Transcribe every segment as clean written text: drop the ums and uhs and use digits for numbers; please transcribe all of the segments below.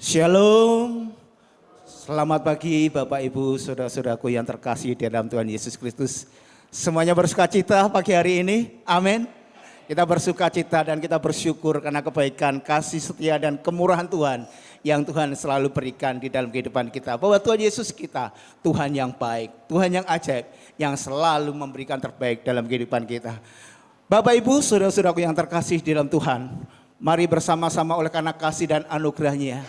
Shalom, selamat pagi Bapak Ibu Saudara-saudaraku yang terkasih di dalam Tuhan Yesus Kristus. Semuanya bersukacita pagi hari ini, amin. Kita bersukacita dan kita bersyukur karena kebaikan, kasih setia dan kemurahan Tuhan yang Tuhan selalu berikan di dalam kehidupan kita. Bahwa Tuhan Yesus kita, Tuhan yang baik, Tuhan yang ajaib, yang selalu memberikan terbaik dalam kehidupan kita. Bapak Ibu Saudara-saudaraku yang terkasih di dalam Tuhan, mari bersama-sama oleh karena kasih dan anugerahnya,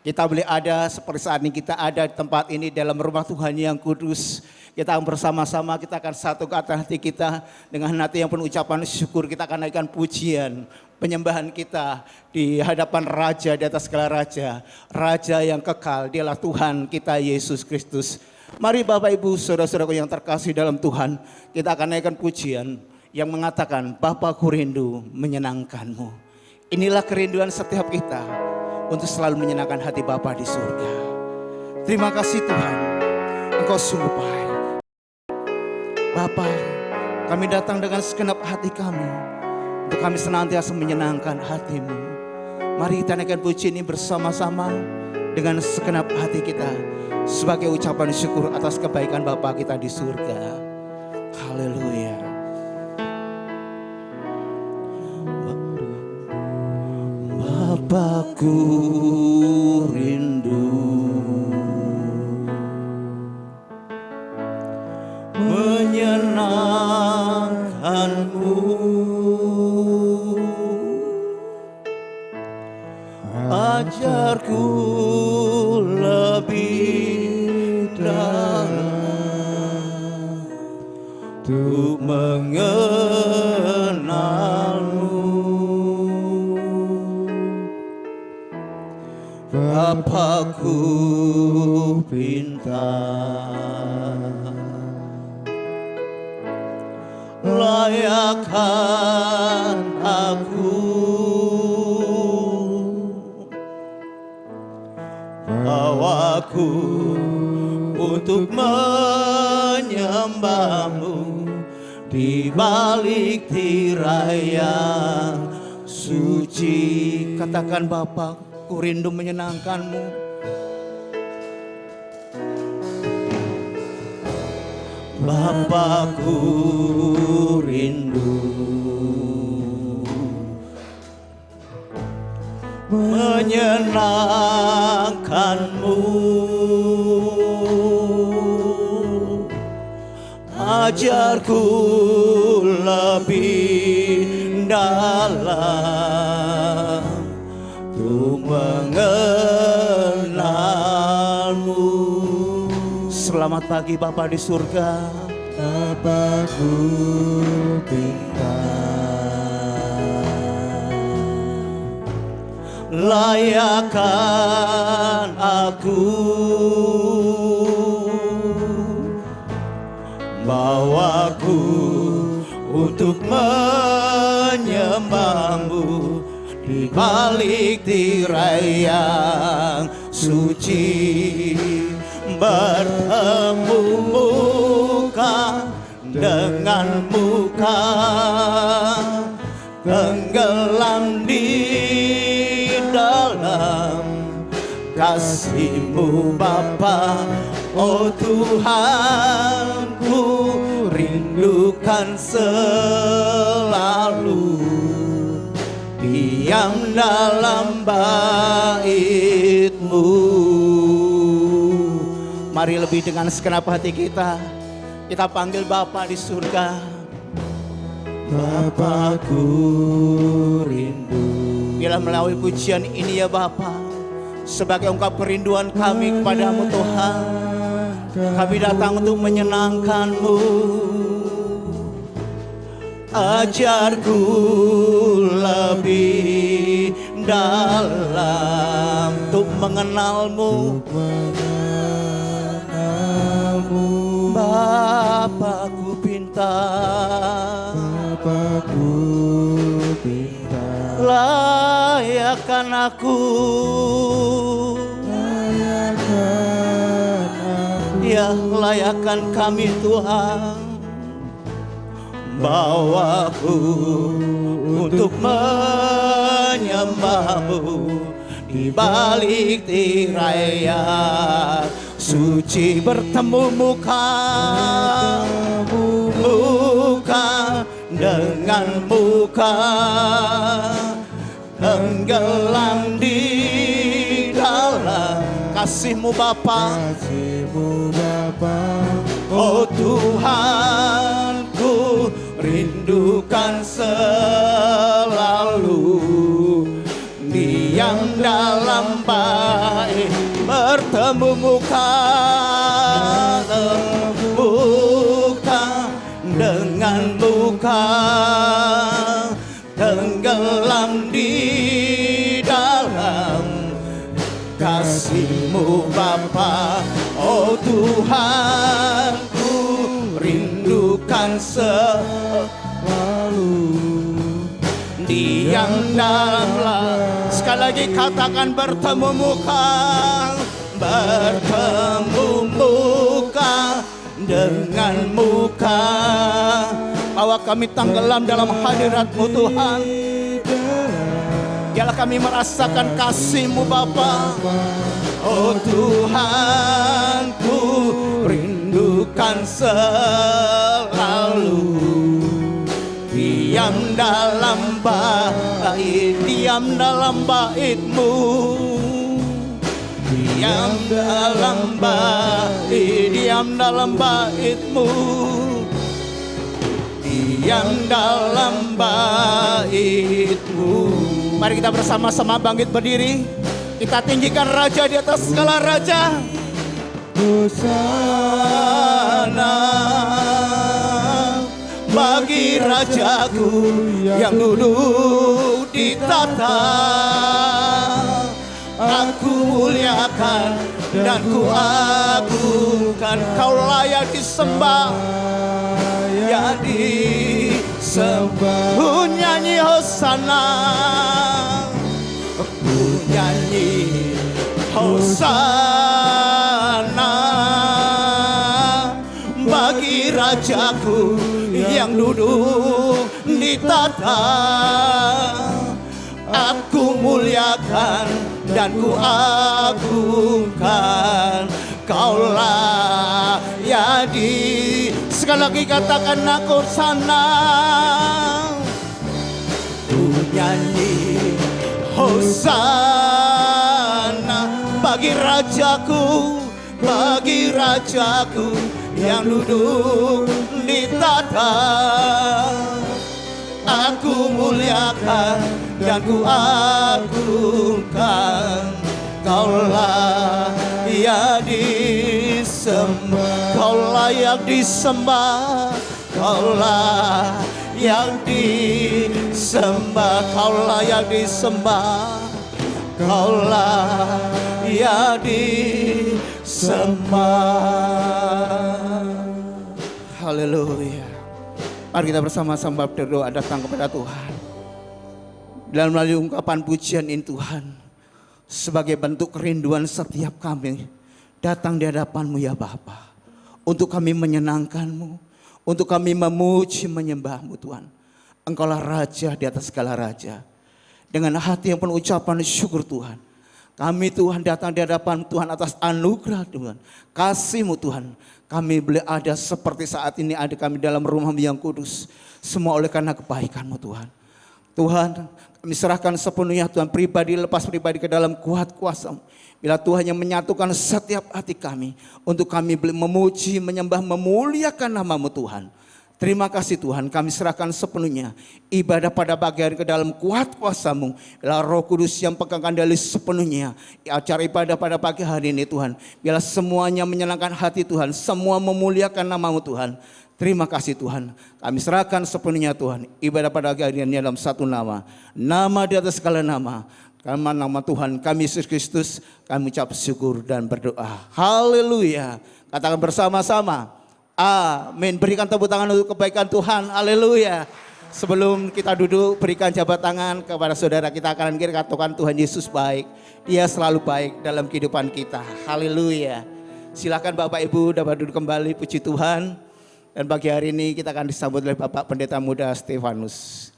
kita boleh ada seperti saat ini kita ada di tempat ini dalam rumah Tuhan yang kudus. Kita akan bersama-sama, kita akan satukan hati kita dengan hati yang penuh ucapan syukur. Kita akan naikkan pujian, penyembahan kita di hadapan Raja di atas segala Raja. Raja yang kekal, dialah Tuhan kita Yesus Kristus. Mari Bapak Ibu Saudara-saudaraku yang terkasih dalam Tuhan, kita akan naikkan pujian yang mengatakan, Bapakku rindu menyenangkanmu. Inilah kerinduan setiap kita, untuk selalu menyenangkan hati Bapa di surga. Terima kasih Tuhan, Engkau sungguh baik. Bapa, kami datang dengan segenap hati kami, untuk kami senantiasa menyenangkan hati-Mu. Mari kita naikkan puji ini bersama-sama dengan segenap hati kita, sebagai ucapan syukur atas kebaikan Bapa kita di surga. Haleluya. Bapakku rindu menyenangkanmu, ajarku lebih dalam untuk mengenalmu. Bapakku pinta, layakkan aku, bawaku untuk menyembahmu di balik tirai yang suci. Katakan, Bapakku rindu menyenangkanmu. Bapakku rindu menyenangkanmu, ajarku lebih dalam untuk mengenalmu. Selamat pagi Bapa di surga. Bapakku pinta, layakkan aku, bawaku untuk menyembahmu di balik tirai yang suci. Bertemu muka dengan muka, tenggelam di dalam kasih-Mu Bapa. Oh Tuhanku, rindukan selalu diam dalam bait-Mu. Mari lebih dengan segenap hati kita, kita panggil Bapa di surga. Bapakku rindu. Biarlah melalui pujian ini ya Bapa, sebagai ungkap kerinduan kami kepadamu Tuhan, kami datang untuk menyenangkan-Mu. Ajarku lebih dalam untuk mengenal-Mu. Bapakku pinta, Bapakku pinta, layakkan aku, layakkan aku, ya layakkan kami Tuhan. Bawaku untuk menyembah-Mu di balik tirai yang suci bertemu muka dengan muka, tenggelam di dalam kasih-Mu Bapa. Oh Tuhan, ku rindukan selalu diam dalam bait bertemu muka dengan muka, tenggelam di dalam kasih-Mu Bapa. Oh Tuhan, ku rindukan selalu diam dalam. Sekali lagi katakan bertemu muka dengan muka, bahwa kami tenggelam dalam hadirat-Mu Tuhan. Biarlah kami merasakan kasih-Mu Bapa. Oh Tuhan, ku rindukan selalu diam dalam bait, diam dalam bait-Mu, diam dalam bait, diam dalam bait-Mu, diam dalam bait-Mu. Mari kita bersama-sama bangkit berdiri. Kita tinggikan Raja di atas segala raja. Hosana bagi Rajaku yang duduk di tahta. Aku muliakan dan ku agungkan. Kau layak disembah, ya disembah. Ku nyanyi Hosana, ku nyanyi Hosana bagi Rajaku yang duduk di tahta. Aku muliakan dan ku agungkan. Kaulah ya di. Sekali lagi katakan aku sana. Ku nyanyi Hosana bagi Rajaku, bagi Rajaku yang duduk di tahta. Aku muliakan dan ku agungkan. Kaulah ya disembah, Kau layak disembah, Kaulah yang disembah, Kau layak disembah, Kaulah ya disembah. Haleluya. Mari kita bersama-sama berdoa datang kepada Tuhan. Dan melalui ungkapan pujian ini Tuhan, sebagai bentuk kerinduan setiap kami datang di hadapan-Mu ya Bapa. Untuk kami menyenangkan-Mu, untuk kami memuji menyembah-Mu Tuhan. Engkaulah Raja di atas segala raja. Dengan hati yang penuh ucapan syukur Tuhan, kami Tuhan datang di hadapan Tuhan atas anugerah Tuhan, kasih-Mu Tuhan. Kami boleh ada seperti saat ini ada kami dalam rumah-Mu yang kudus. Semua oleh karena kebaikan-Mu Tuhan. Tuhan, kami serahkan sepenuhnya Tuhan, pribadi lepas pribadi ke dalam kuat kuasa-Mu. Bila Tuhan yang menyatukan setiap hati kami, untuk kami boleh memuji, menyembah, memuliakan nama-Mu Tuhan. Terima kasih Tuhan, kami serahkan sepenuhnya ibadah pada pagi hari ke dalam kuat kuasa-Mu. Bila Roh Kudus yang pegang kendali sepenuhnya acara ibadah pada pagi hari ini Tuhan. Bila semuanya menyenangkan hati Tuhan, semua memuliakan nama-Mu Tuhan. Terima kasih Tuhan, kami serahkan sepenuhnya Tuhan ibadah pada pagi hari ini dalam satu nama. Nama di atas segala nama. Karena nama Tuhan kami Yesus Kristus, kami ucap syukur dan berdoa. Haleluya. Katakan bersama-sama. Amin. Berikan tepuk tangan untuk kebaikan Tuhan. Haleluya. Sebelum kita duduk, berikan jabat tangan kepada saudara kita kanan kiri. Katakan Tuhan Yesus baik. Dia selalu baik dalam kehidupan kita. Haleluya. Silakan Bapak Ibu dapat duduk kembali, puji Tuhan. Dan pagi hari ini kita akan disambut oleh Bapak Pendeta Muda Stefanus.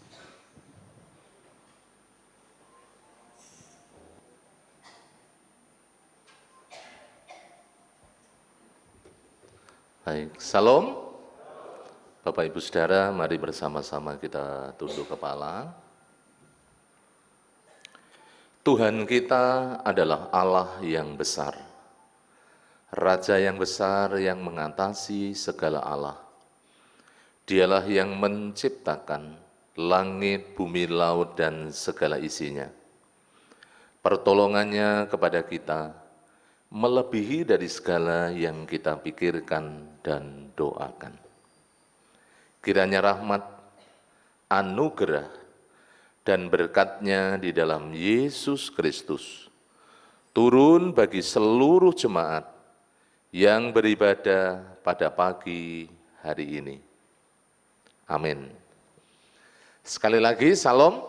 Baik, salam. Bapak Ibu Saudara, mari bersama-sama kita tunduk kepala. Tuhan kita adalah Allah yang besar, Raja yang besar yang mengatasi segala Allah. Dialah yang menciptakan langit, bumi, laut, dan segala isinya. Pertolongannya kepada kita melebihi dari segala yang kita pikirkan dan doakan. Kiranya rahmat, anugerah, dan berkat-Nya di dalam Yesus Kristus turun bagi seluruh jemaat yang beribadah pada pagi hari ini. Amin. Sekali lagi, salam.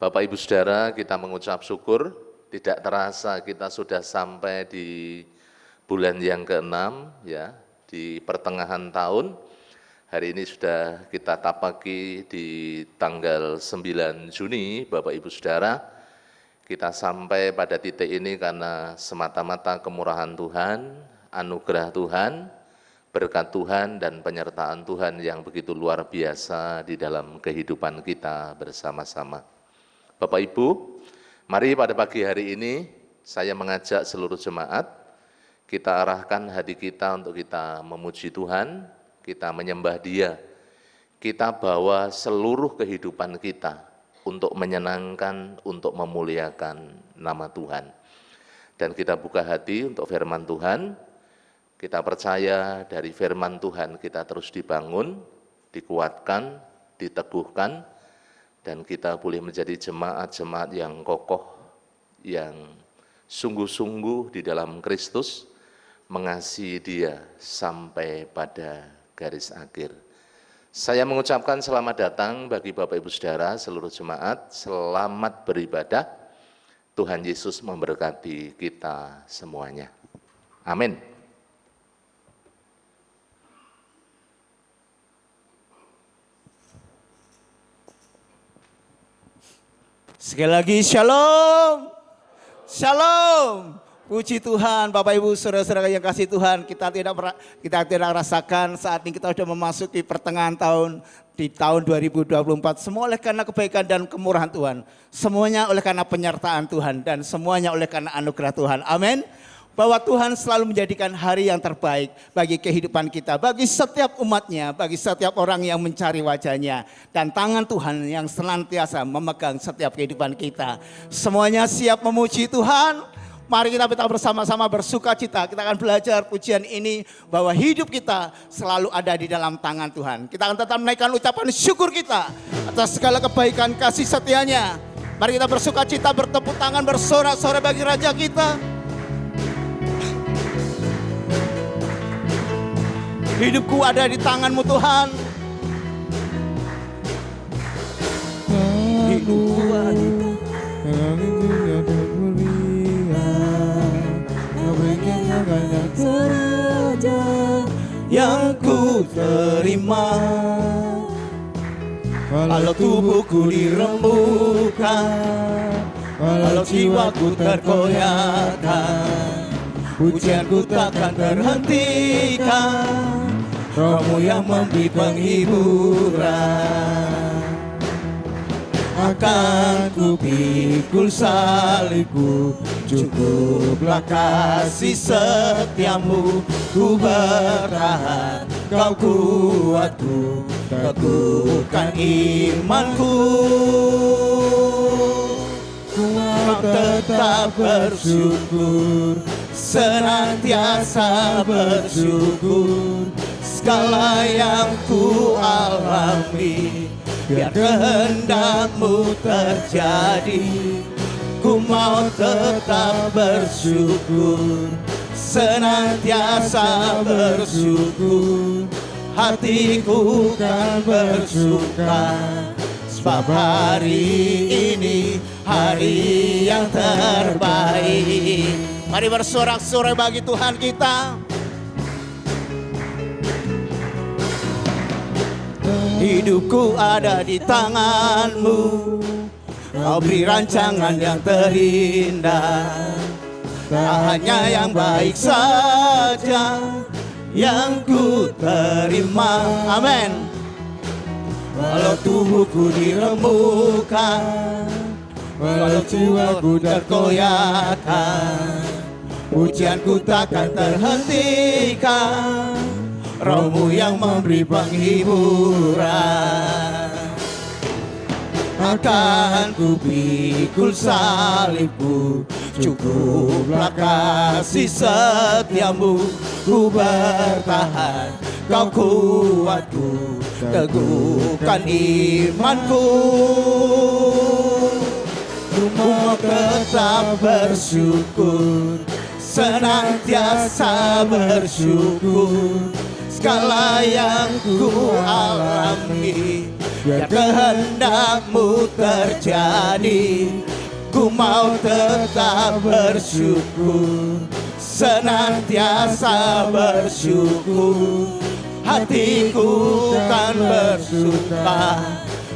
Bapak Ibu Saudara, kita mengucap syukur. Tidak terasa kita sudah sampai di bulan yang ke-6, ya, di pertengahan tahun. Hari ini sudah kita tapaki di tanggal 9 Juni, Bapak Ibu Saudara. Kita sampai pada titik ini karena semata-mata kemurahan Tuhan, anugerah Tuhan, berkat Tuhan, dan penyertaan Tuhan yang begitu luar biasa di dalam kehidupan kita bersama-sama. Bapak Ibu, mari pada pagi hari ini saya mengajak seluruh jemaat, kita arahkan hati kita untuk kita memuji Tuhan, kita menyembah Dia, kita bawa seluruh kehidupan kita untuk menyenangkan, untuk memuliakan nama Tuhan. Dan kita buka hati untuk firman Tuhan, kita percaya dari firman Tuhan kita terus dibangun, dikuatkan, diteguhkan, dan kita boleh menjadi jemaat-jemaat yang kokoh, yang sungguh-sungguh di dalam Kristus, mengasihi Dia sampai pada garis akhir. Saya mengucapkan selamat datang bagi Bapak Ibu Saudara, seluruh jemaat, selamat beribadah. Tuhan Yesus memberkati kita semuanya. Amin. Sekali lagi shalom, shalom. Puji Tuhan, Bapak Ibu saudara-saudara yang kasih Tuhan, kita tidak rasakan saat ini kita sudah memasuki pertengahan tahun, di tahun 2024. Semua oleh karena kebaikan dan kemurahan Tuhan, semuanya oleh karena penyertaan Tuhan, dan semuanya oleh karena anugerah Tuhan. Amin. Bahwa Tuhan selalu menjadikan hari yang terbaik bagi kehidupan kita, bagi setiap umatnya, bagi setiap orang yang mencari wajahnya. Dan tangan Tuhan yang senantiasa memegang setiap kehidupan kita. Semuanya siap memuji Tuhan. Mari kita bersama-sama bersuka cita. Kita akan belajar pujian ini bahwa hidup kita selalu ada di dalam tangan Tuhan. Kita akan tetap menaikkan ucapan syukur kita atas segala kebaikan kasih setianya. Mari kita bersuka cita, bertepuk tangan, bersorak-sorai bagi Raja kita. Hidupku ada di tangan-Mu Tuhan. Hidupku ada di tangan yang ku terima. Walau tubuhku dirembukan, walau jiwaku tergoyahkan, pujianku takkan terhentikan. Roh-Mu yang memberi penghiburan. Akan ku pikul salibku, cukuplah kasih setiamu. Ku bertahan, Kau kuatku, teguhkan imanku. Ku mau tetap bersyukur, senantiasa bersyukur. Segala yang ku alami, biar kehendak-Mu terjadi. Ku mau tetap bersyukur, senantiasa bersyukur. Hatiku kan bersuka, sebab hari ini hari yang terbaik. Mari bersorak-sorai bagi Tuhan kita. Hidupku ada di tangan-Mu, Kau beri rancangan yang terindah. Tak hanya yang baik saja yang ku terima. Amin. Walau tubuhku diremukkan, walau jiwaku tergoyahkan, pujianku takkan terhentikan, Rohmu yang memberi penghiburan. Akan ku pikul salibku, cukuplah kasih setiamu. Ku bertahan, kau kuatku, teguhkan imanku. Ku mau tetap bersyukur, senantiasa bersyukur. Segala yang ku alami, biar kehendak-Mu terjadi. Ku mau tetap bersyukur, senantiasa bersyukur. Hatiku kan bersuka,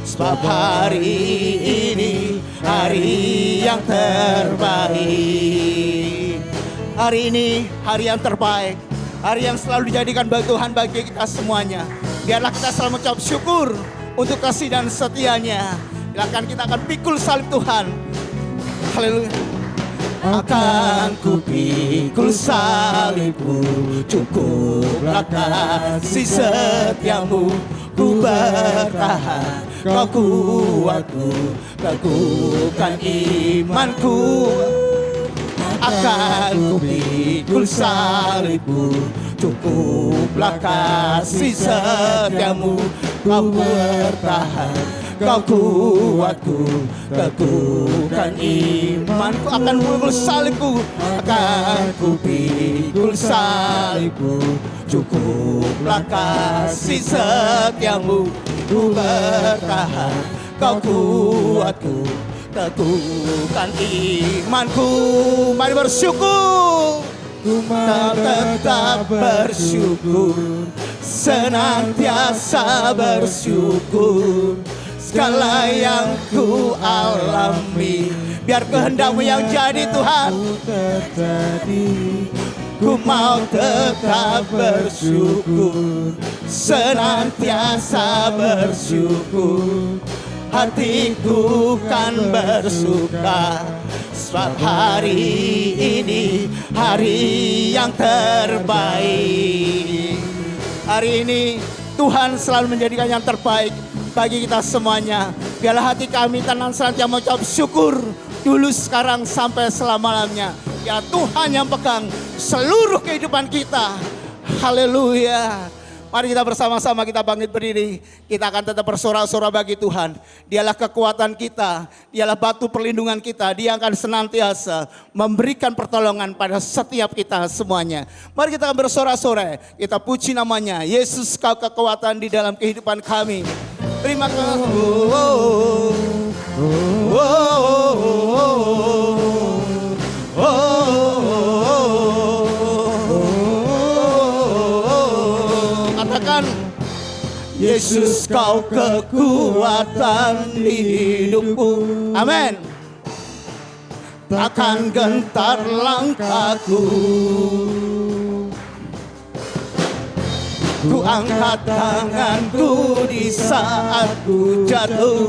sebab hari ini hari yang terbaik. Hari ini hari yang terbaik, hari yang selalu dijadikan bagi Tuhan bagi kita semuanya. Biarlah kita selalu mengucap syukur untuk kasih dan setianya. Biarkan kita akan pikul salib Tuhan. Haleluya. Akan ku pikul salibku, cukuplah kasih setiamu. Ku bertahan, kau kuatku, teguhkan imanku. Akan ku pikul salibku, cukuplah kasih setiamu. Kau bertahan, kau kuatku, teguhkan imanku. Akan pikul salibku, akan ku pikul salibku, cukuplah kasih setiamu. Ku bertahan, kau kuatku, teguhkan imanku. Mari bersyukur. Ku mau tetap bersyukur, senantiasa bersyukur. Segala yang ku alami, biar kehendak-Mu yang jadi Tuhan. Ku mau tetap bersyukur, senantiasa bersyukur. Hatiku kan bersuka, sebab hari ini hari yang terbaik. Hari ini Tuhan selalu menjadikan yang terbaik bagi kita semuanya. Biarlah hati kami tenang senantiasa mengucap syukur dulu, sekarang, sampai selama-lamanya. Ya Tuhan yang pegang seluruh kehidupan kita. Haleluya. Mari kita bersama-sama kita bangkit berdiri. Kita akan tetap bersorak-sorak bagi Tuhan. Dialah kekuatan kita, dialah batu perlindungan kita. Dia akan senantiasa memberikan pertolongan pada setiap kita semuanya. Mari kita akan bersorak-sorai. Kita puji namanya. Yesus, Kau kekuatan di dalam kehidupan kami. Terima kasih. Yesus, Kau kekuatan di hidupku. Amin. Takkan gentar langkahku, ku angkat tanganku di saat ku jatuh.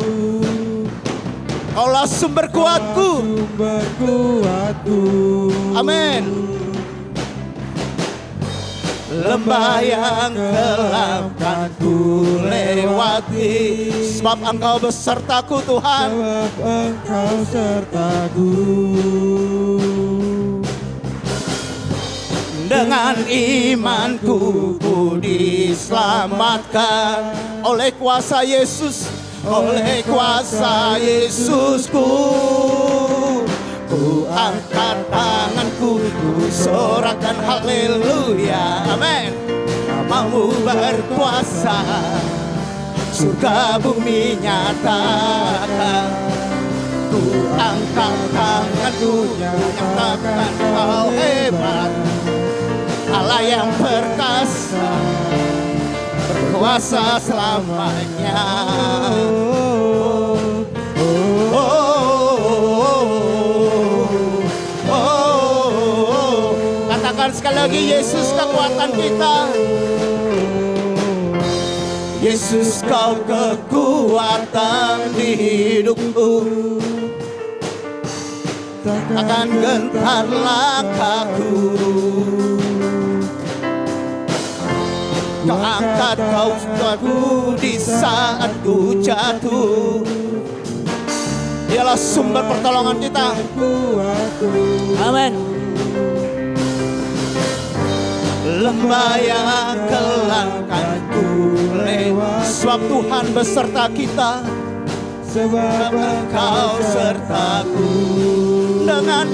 Kaulah sumber kuatku. Amin. Lembah yang gelap kan ku lewati, sebab Engkau besertaku Tuhan. Sebab Engkau sertaku. Dengan imanku ku diselamatkan oleh kuasa Yesus, oleh kuasa Yesusku. Ku angkat tanganku, ku sorakan haleluya, amin. Namamu berkuasa, surga bumi nyatakan. Ku angkat tanganku, nyatakan Kau hebat, Allah yang perkasa, berkuasa selamanya. Katakan sekali sekali lagi, Yesus kekuatan kita. Yesus kau kekuatan di hidupku, takkan gentar langkahku. Kau angkat kau aku di saat ku jatuh. Dialah sumber pertolongan kita. Amin. Lembah yang kelangkan ku lewat, sebab Tuhan beserta kita, sebab Engkau sertaku. Dengan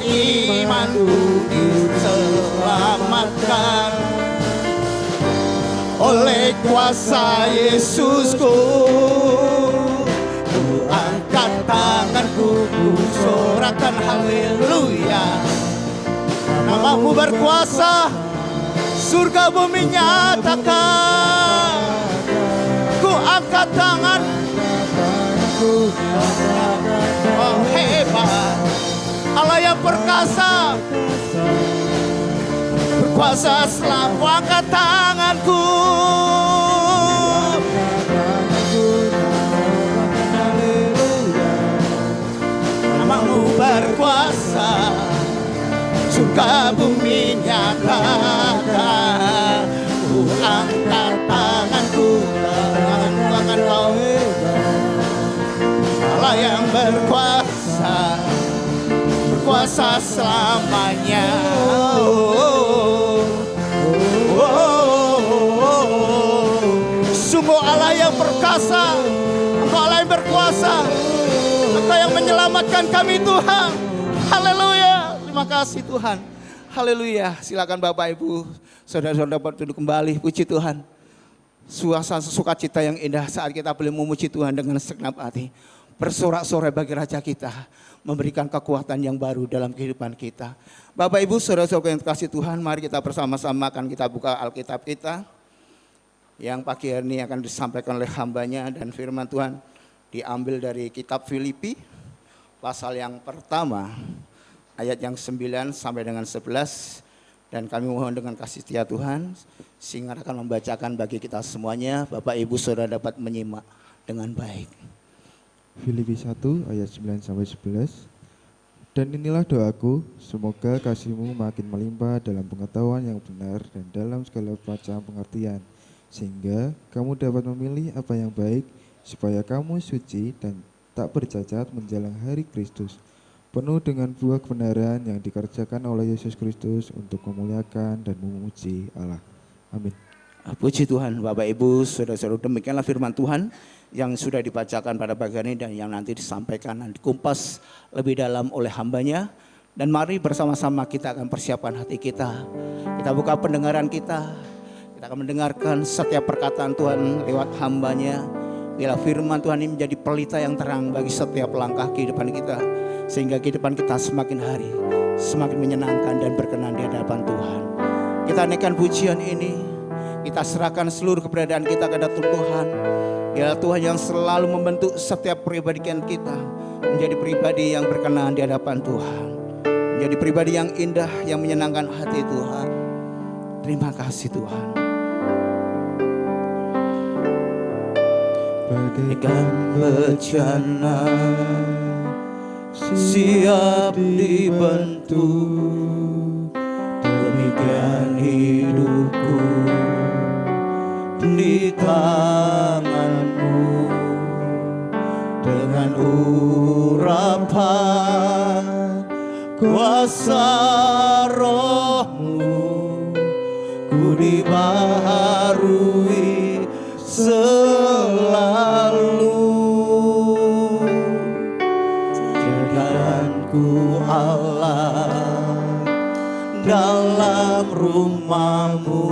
imanku diselamatkan oleh kuasa Yesusku. Ku angkat tanganku, ku sorakan haleluya. Namamu berkuasa, surga bumi nyatakan. Ku angkat tangan, oh hebat, Allah yang perkasa, berkuasa selalu. Angkat tanganku, namamu berkuasa, surga bumi nyatakan. Ku angkat tanganku, tangan kau, Allah yang berkuasa, berkuasa selamanya. Sungguh Allah yang perkasa, Engkau Allah yang berkuasa, Engkau yang menyelamatkan kami Tuhan. Haleluya, terima kasih Tuhan. Haleluya, silakan Bapak Ibu, saudara-saudara dapat duduk kembali. Puji Tuhan. Suasana sukacita yang indah saat kita boleh memuji Tuhan dengan segenap hati. Bersorak-sorai bagi Raja kita, memberikan kekuatan yang baru dalam kehidupan kita. Bapak Ibu, saudara-saudara yang terkasih Tuhan, mari kita bersama-sama akan kita buka Alkitab kita, yang pagi hari ini akan disampaikan oleh hambanya, dan firman Tuhan diambil dari kitab Filipi, pasal yang pertama, ayat yang 9 sampai dengan 11. Dan kami mohon dengan kasih setia Tuhan, sehingga akan membacakan bagi kita semuanya. Bapak Ibu saudara dapat menyimak dengan baik. Filipi 1 ayat 9 sampai 11. Dan inilah doaku, semoga kasihmu makin melimpah dalam pengetahuan yang benar dan dalam segala macam pengertian, sehingga kamu dapat memilih apa yang baik, supaya kamu suci dan tak bercacat menjelang hari Kristus, penuh dengan buah kebenaran yang dikerjakan oleh Yesus Kristus untuk memuliakan dan memuji Allah. Amin. Puji Tuhan, Bapak Ibu, saudara-saudara, demikianlah firman Tuhan yang sudah dibacakan pada pagi ini dan yang nanti disampaikan dan dikumpas lebih dalam oleh hambanya. Dan mari bersama-sama kita akan persiapkan hati kita. Kita buka pendengaran kita. Kita akan mendengarkan setiap perkataan Tuhan lewat hambanya. Bila firman Tuhan ini menjadi pelita yang terang bagi setiap langkah kehidupan kita, sehingga kehidupan kita semakin hari semakin menyenangkan dan berkenan di hadapan Tuhan. Kita naikkan pujian ini, kita serahkan seluruh keberadaan kita kepada Tuhan. Ya Tuhan yang selalu membentuk setiap pribadi kita menjadi pribadi yang berkenan di hadapan Tuhan, menjadi pribadi yang indah, yang menyenangkan hati Tuhan. Terima kasih Tuhan. Bagaikan bejana siap dibentuk, demikian hidupku di tanganmu. Dengan urapan kuasa rohmu, ku dibaharui selalu. Jadikanku Allah dalam rumahmu,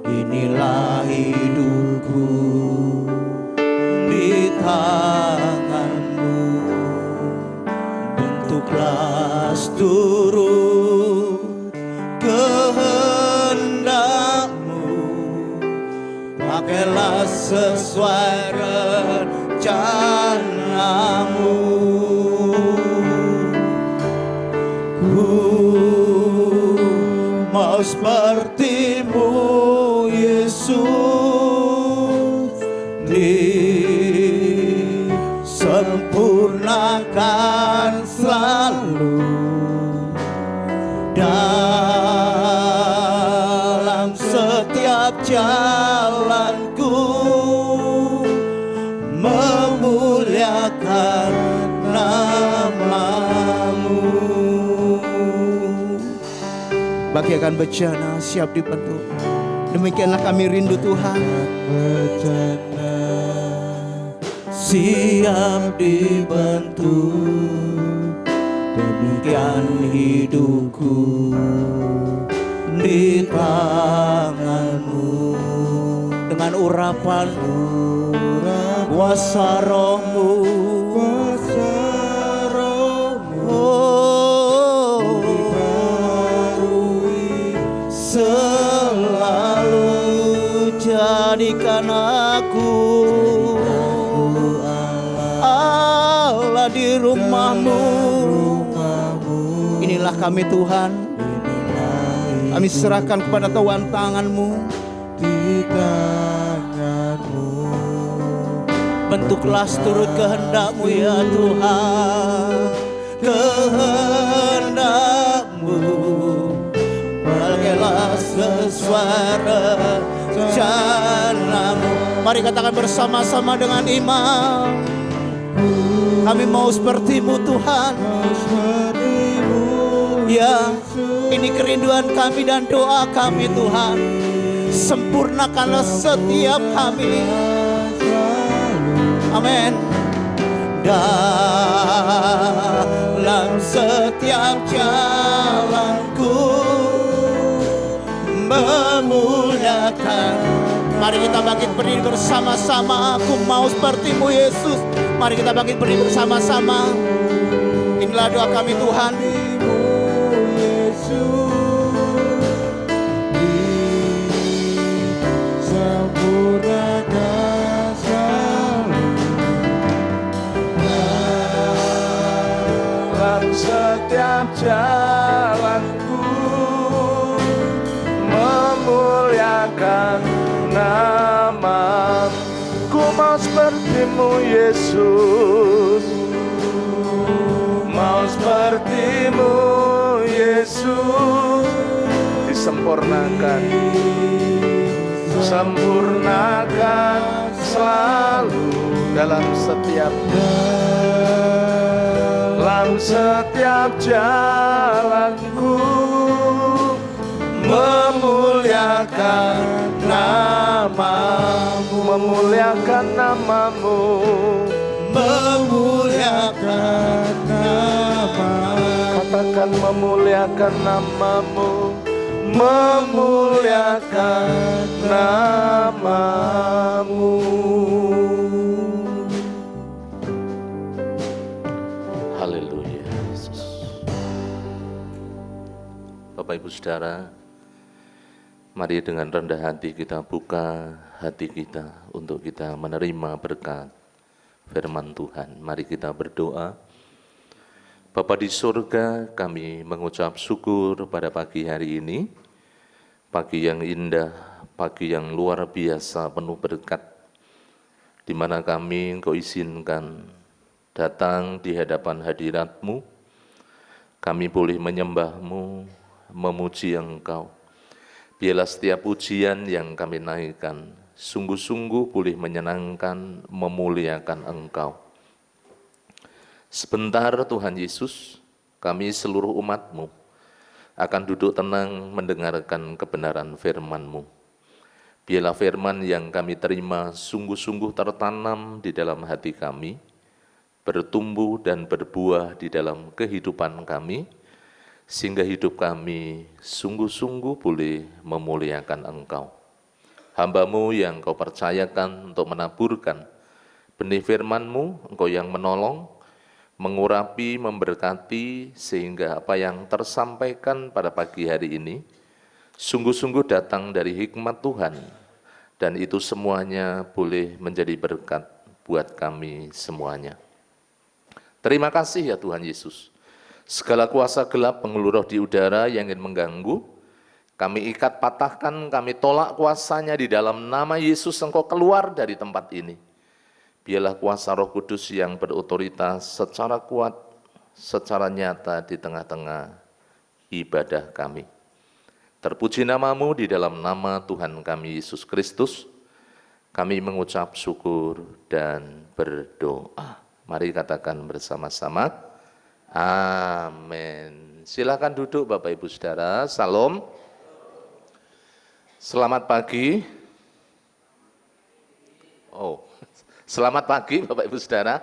inilah hidupku di tanganmu. Bentuklah seluruh kehendakmu, pakailah sesuai rencanamu. mau seperti-Mu Yesus, disempurnakan selalu dalam setiap jalanku, memuliakan nama-Mu. Bagaikan bejana siap dibentuk, demikianlah kami rindu Tuhan. Bejana Siap dibentuk, demikian hidupku di tangan-Mu. Dengan urapan kuasa Roh-Mu, oh, selalu jadikan aku Allah di rumah-Mu. Inilah kami Tuhan, kami serahkan kepada Tuhan tangan-Mu. di tangan-Mu. Bentuklah seturut kehendak-Mu ya Tuhan, kehendak-Mu. Bagailah sesuai rencana-Mu. Mari katakan bersama-sama dengan iman, kami mau seperti-Mu Tuhan. Ya, ini kerinduan kami dan doa kami Tuhan. Sempurnakanlah setiap kami. Amin. Dalam setiap jalanku, memuliakan. Mari kita bangkit berdiri bersama-sama. Aku mau seperti-Mu Yesus. Mari kita bangkit berdiri bersama-sama. Inilah doa kami Tuhan. Sempurnakan selalu dalam setiap jalanku, memuliakan nama-Mu. Ku mau seperti-Mu Yesus, mau seperti-Mu Yesus, disempurnakan, sempurnakan selalu dalam setiap jalanku, memuliakan nama-Mu, memuliakan nama-Mu, memuliakan nama-Mu. Katakan memuliakan nama-Mu, memuliakan nama-Mu. Haleluya Yesus. Bapak Ibu Saudara, mari dengan rendah hati kita buka hati kita untuk kita menerima berkat firman Tuhan. Mari kita berdoa. Bapa di surga, kami mengucap syukur pada pagi hari ini, pagi yang indah, pagi yang luar biasa penuh berkat, di mana kami Engkau izinkan datang di hadapan hadirat-Mu. Kami boleh menyembah-Mu, memuji Engkau. Biarlah setiap pujian yang kami naikkan sungguh-sungguh boleh menyenangkan, memuliakan Engkau. Sebentar Tuhan Yesus, kami seluruh umat-Mu akan duduk tenang mendengarkan kebenaran firman-Mu. Biarlah firman yang kami terima sungguh-sungguh tertanam di dalam hati kami, bertumbuh dan berbuah di dalam kehidupan kami, sehingga hidup kami sungguh-sungguh boleh memuliakan Engkau. Hamba-Mu yang Kau percayakan untuk menaburkan benih firman-Mu, Engkau yang menolong, mengurapi, memberkati, sehingga apa yang tersampaikan pada pagi hari ini sungguh-sungguh datang dari hikmat Tuhan, dan itu semuanya boleh menjadi berkat buat kami semuanya. Terima kasih ya Tuhan Yesus. Segala kuasa gelap penghulu roh di udara yang ingin mengganggu, Kami ikat, patahkan, kami tolak kuasanya di dalam nama Yesus. Engkau keluar dari tempat ini. Biarlah kuasa Roh Kudus yang berotoritas secara kuat, secara nyata di tengah-tengah ibadah kami. Terpuji namamu di dalam nama Tuhan kami Yesus Kristus. Kami mengucap syukur dan berdoa. Mari katakan bersama-sama. Amin. Silakan duduk Bapak Ibu Saudara. Salam. Selamat pagi. Selamat pagi Bapak Ibu Saudara.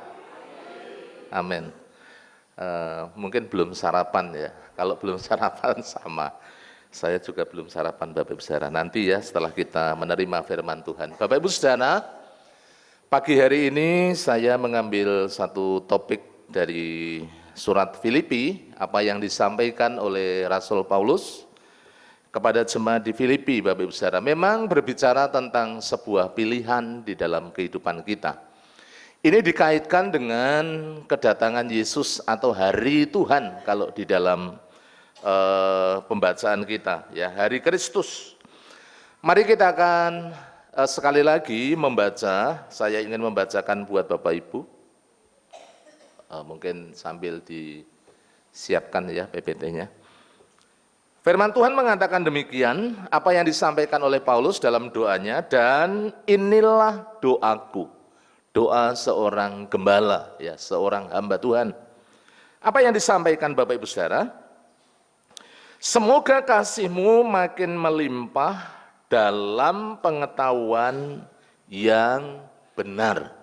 Amin. Mungkin belum sarapan ya. Kalau belum sarapan sama. Saya juga belum sarapan Bapak Ibu Saudara. Nanti ya setelah kita menerima firman Tuhan. Bapak Ibu Saudara, pagi hari ini saya mengambil satu topik dari surat Filipi, apa yang disampaikan oleh Rasul Paulus kepada jemaat di Filipi, Bapak Ibu Saudara. Memang berbicara tentang sebuah pilihan di dalam kehidupan kita. Ini dikaitkan dengan kedatangan Yesus atau hari Tuhan kalau di dalam pembacaan kita, ya, hari Kristus. Mari kita akan sekali lagi membaca, saya ingin membacakan buat Bapak Ibu, mungkin sambil disiapkan ya PPT-nya. Firman Tuhan mengatakan demikian, apa yang disampaikan oleh Paulus dalam doanya, dan inilah doaku, doa seorang gembala, ya, seorang hamba Tuhan. Apa yang disampaikan Bapak Ibu Saudara? Semoga kasih-Mu makin melimpah dalam pengetahuan yang benar.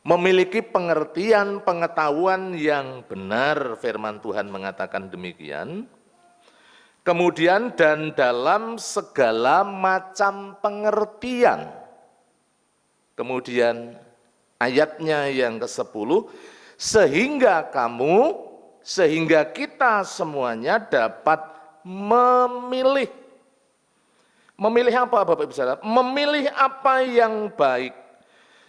Memiliki pengertian pengetahuan yang benar, firman Tuhan mengatakan demikian. Kemudian dan dalam segala macam pengertian. Kemudian ayatnya yang ke-10, sehingga kita semuanya dapat memilih. Memilih apa Bapak Ibu Saudara? Memilih apa yang baik,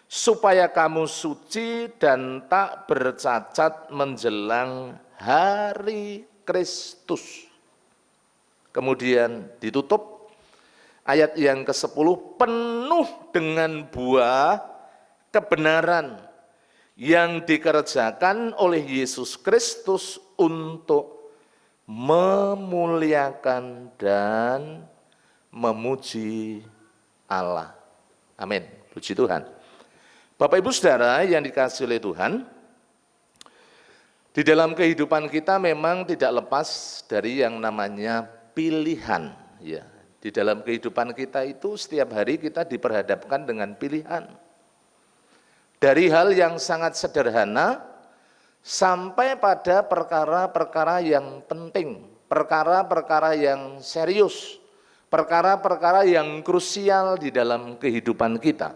supaya kamu suci dan tak bercacat menjelang hari Kristus. Kemudian ditutup ayat yang ke-10, penuh dengan buah kebenaran yang dikerjakan oleh Yesus Kristus untuk memuliakan dan memuji Allah. Amin. Puji Tuhan. Bapak Ibu Saudara yang dikasihi oleh Tuhan, di dalam kehidupan kita memang tidak lepas dari yang namanya pilihan, ya. Di dalam kehidupan kita itu setiap hari kita diperhadapkan dengan pilihan. Dari hal yang sangat sederhana sampai pada perkara-perkara yang penting, perkara-perkara yang serius, perkara-perkara yang krusial di dalam kehidupan kita,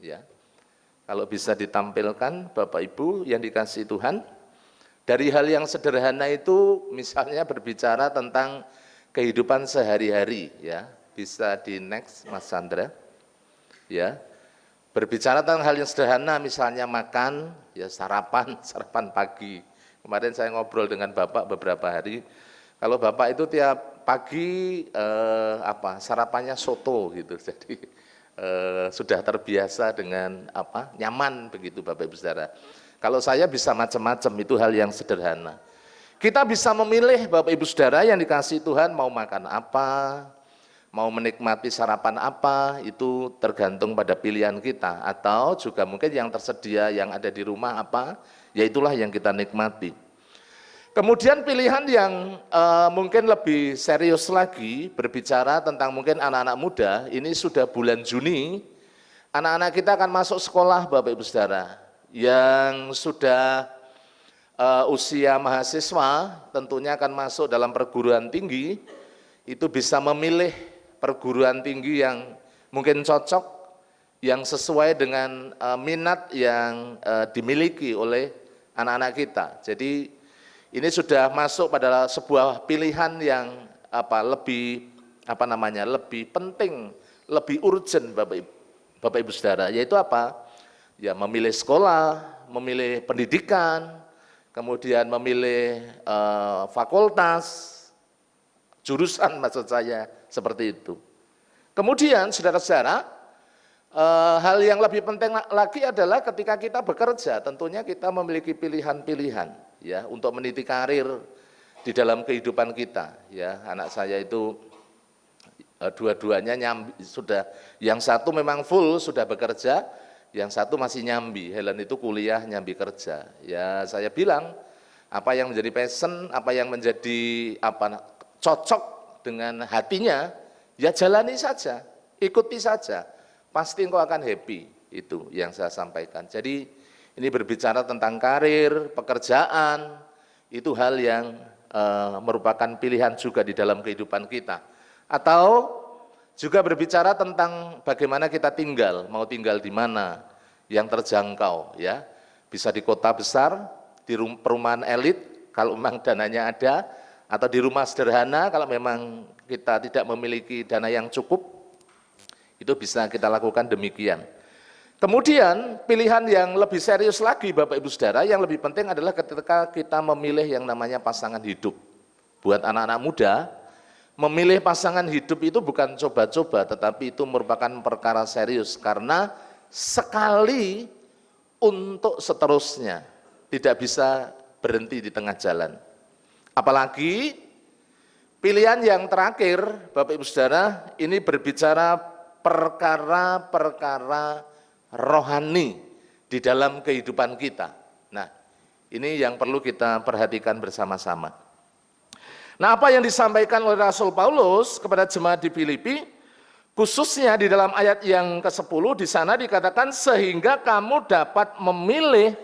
ya. Kalau bisa ditampilkan Bapak Ibu yang dikasihi Tuhan, dari hal yang sederhana itu misalnya berbicara tentang kehidupan sehari-hari, ya, bisa di next Mas Sandra, ya, berbicara tentang hal yang sederhana, misalnya makan, ya, sarapan pagi. Kemarin saya ngobrol dengan Bapak beberapa hari, kalau Bapak itu tiap pagi sarapannya soto gitu, jadi sudah terbiasa dengan nyaman begitu Bapak Ibu Saudara. Kalau saya bisa macam-macam, itu hal yang sederhana. Kita bisa memilih Bapak Ibu Saudara yang dikasihi Tuhan mau makan apa, mau menikmati sarapan apa, itu tergantung pada pilihan kita. Atau juga mungkin yang tersedia yang ada di rumah apa, ya itulah yang kita nikmati. Kemudian pilihan yang mungkin lebih serius lagi, berbicara tentang mungkin anak-anak muda, ini sudah bulan Juni, anak-anak kita akan masuk sekolah Bapak Ibu Saudara, yang sudah usia mahasiswa tentunya akan masuk dalam perguruan tinggi, itu bisa memilih perguruan tinggi yang mungkin cocok, yang sesuai dengan minat yang dimiliki oleh anak-anak kita. Jadi ini sudah masuk pada sebuah pilihan yang lebih penting, lebih urgent Bapak Ibu Saudara, yaitu apa? Ya, memilih sekolah, memilih pendidikan, kemudian memilih fakultas, jurusan maksud saya seperti itu. Kemudian saudara-saudara, hal yang lebih penting lagi adalah ketika kita bekerja, tentunya kita memiliki pilihan-pilihan ya untuk meniti karir di dalam kehidupan kita. Ya, anak saya itu dua-duanya nyambi, sudah yang satu memang full sudah bekerja, yang satu masih nyambi. Helen itu kuliah nyambi kerja. Ya, saya bilang apa yang menjadi passion, apa yang menjadi cocok dengan hatinya, ya jalani saja, ikuti saja, pasti engkau akan happy. Itu yang saya sampaikan. Jadi ini berbicara tentang karir, pekerjaan, itu hal yang merupakan pilihan juga di dalam kehidupan kita. Atau juga berbicara tentang bagaimana kita tinggal, mau tinggal di mana yang terjangkau, ya bisa di kota besar, di perumahan elit kalau memang dananya ada, atau di rumah sederhana kalau memang kita tidak memiliki dana yang cukup, itu bisa kita lakukan demikian. Kemudian pilihan yang lebih serius lagi Bapak Ibu Saudara, yang lebih penting adalah ketika kita memilih yang namanya pasangan hidup. Buat anak-anak muda, memilih pasangan hidup itu bukan coba-coba, tetapi itu merupakan perkara serius, karena sekali untuk seterusnya, tidak bisa berhenti di tengah jalan. Apalagi pilihan yang terakhir, Bapak Ibu Saudara, ini berbicara perkara-perkara rohani di dalam kehidupan kita. Nah, ini yang perlu kita perhatikan bersama-sama. Nah, apa yang disampaikan oleh Rasul Paulus kepada jemaat di Filipi, khususnya di dalam ayat yang ke-10, di sana dikatakan, sehingga kamu dapat memilih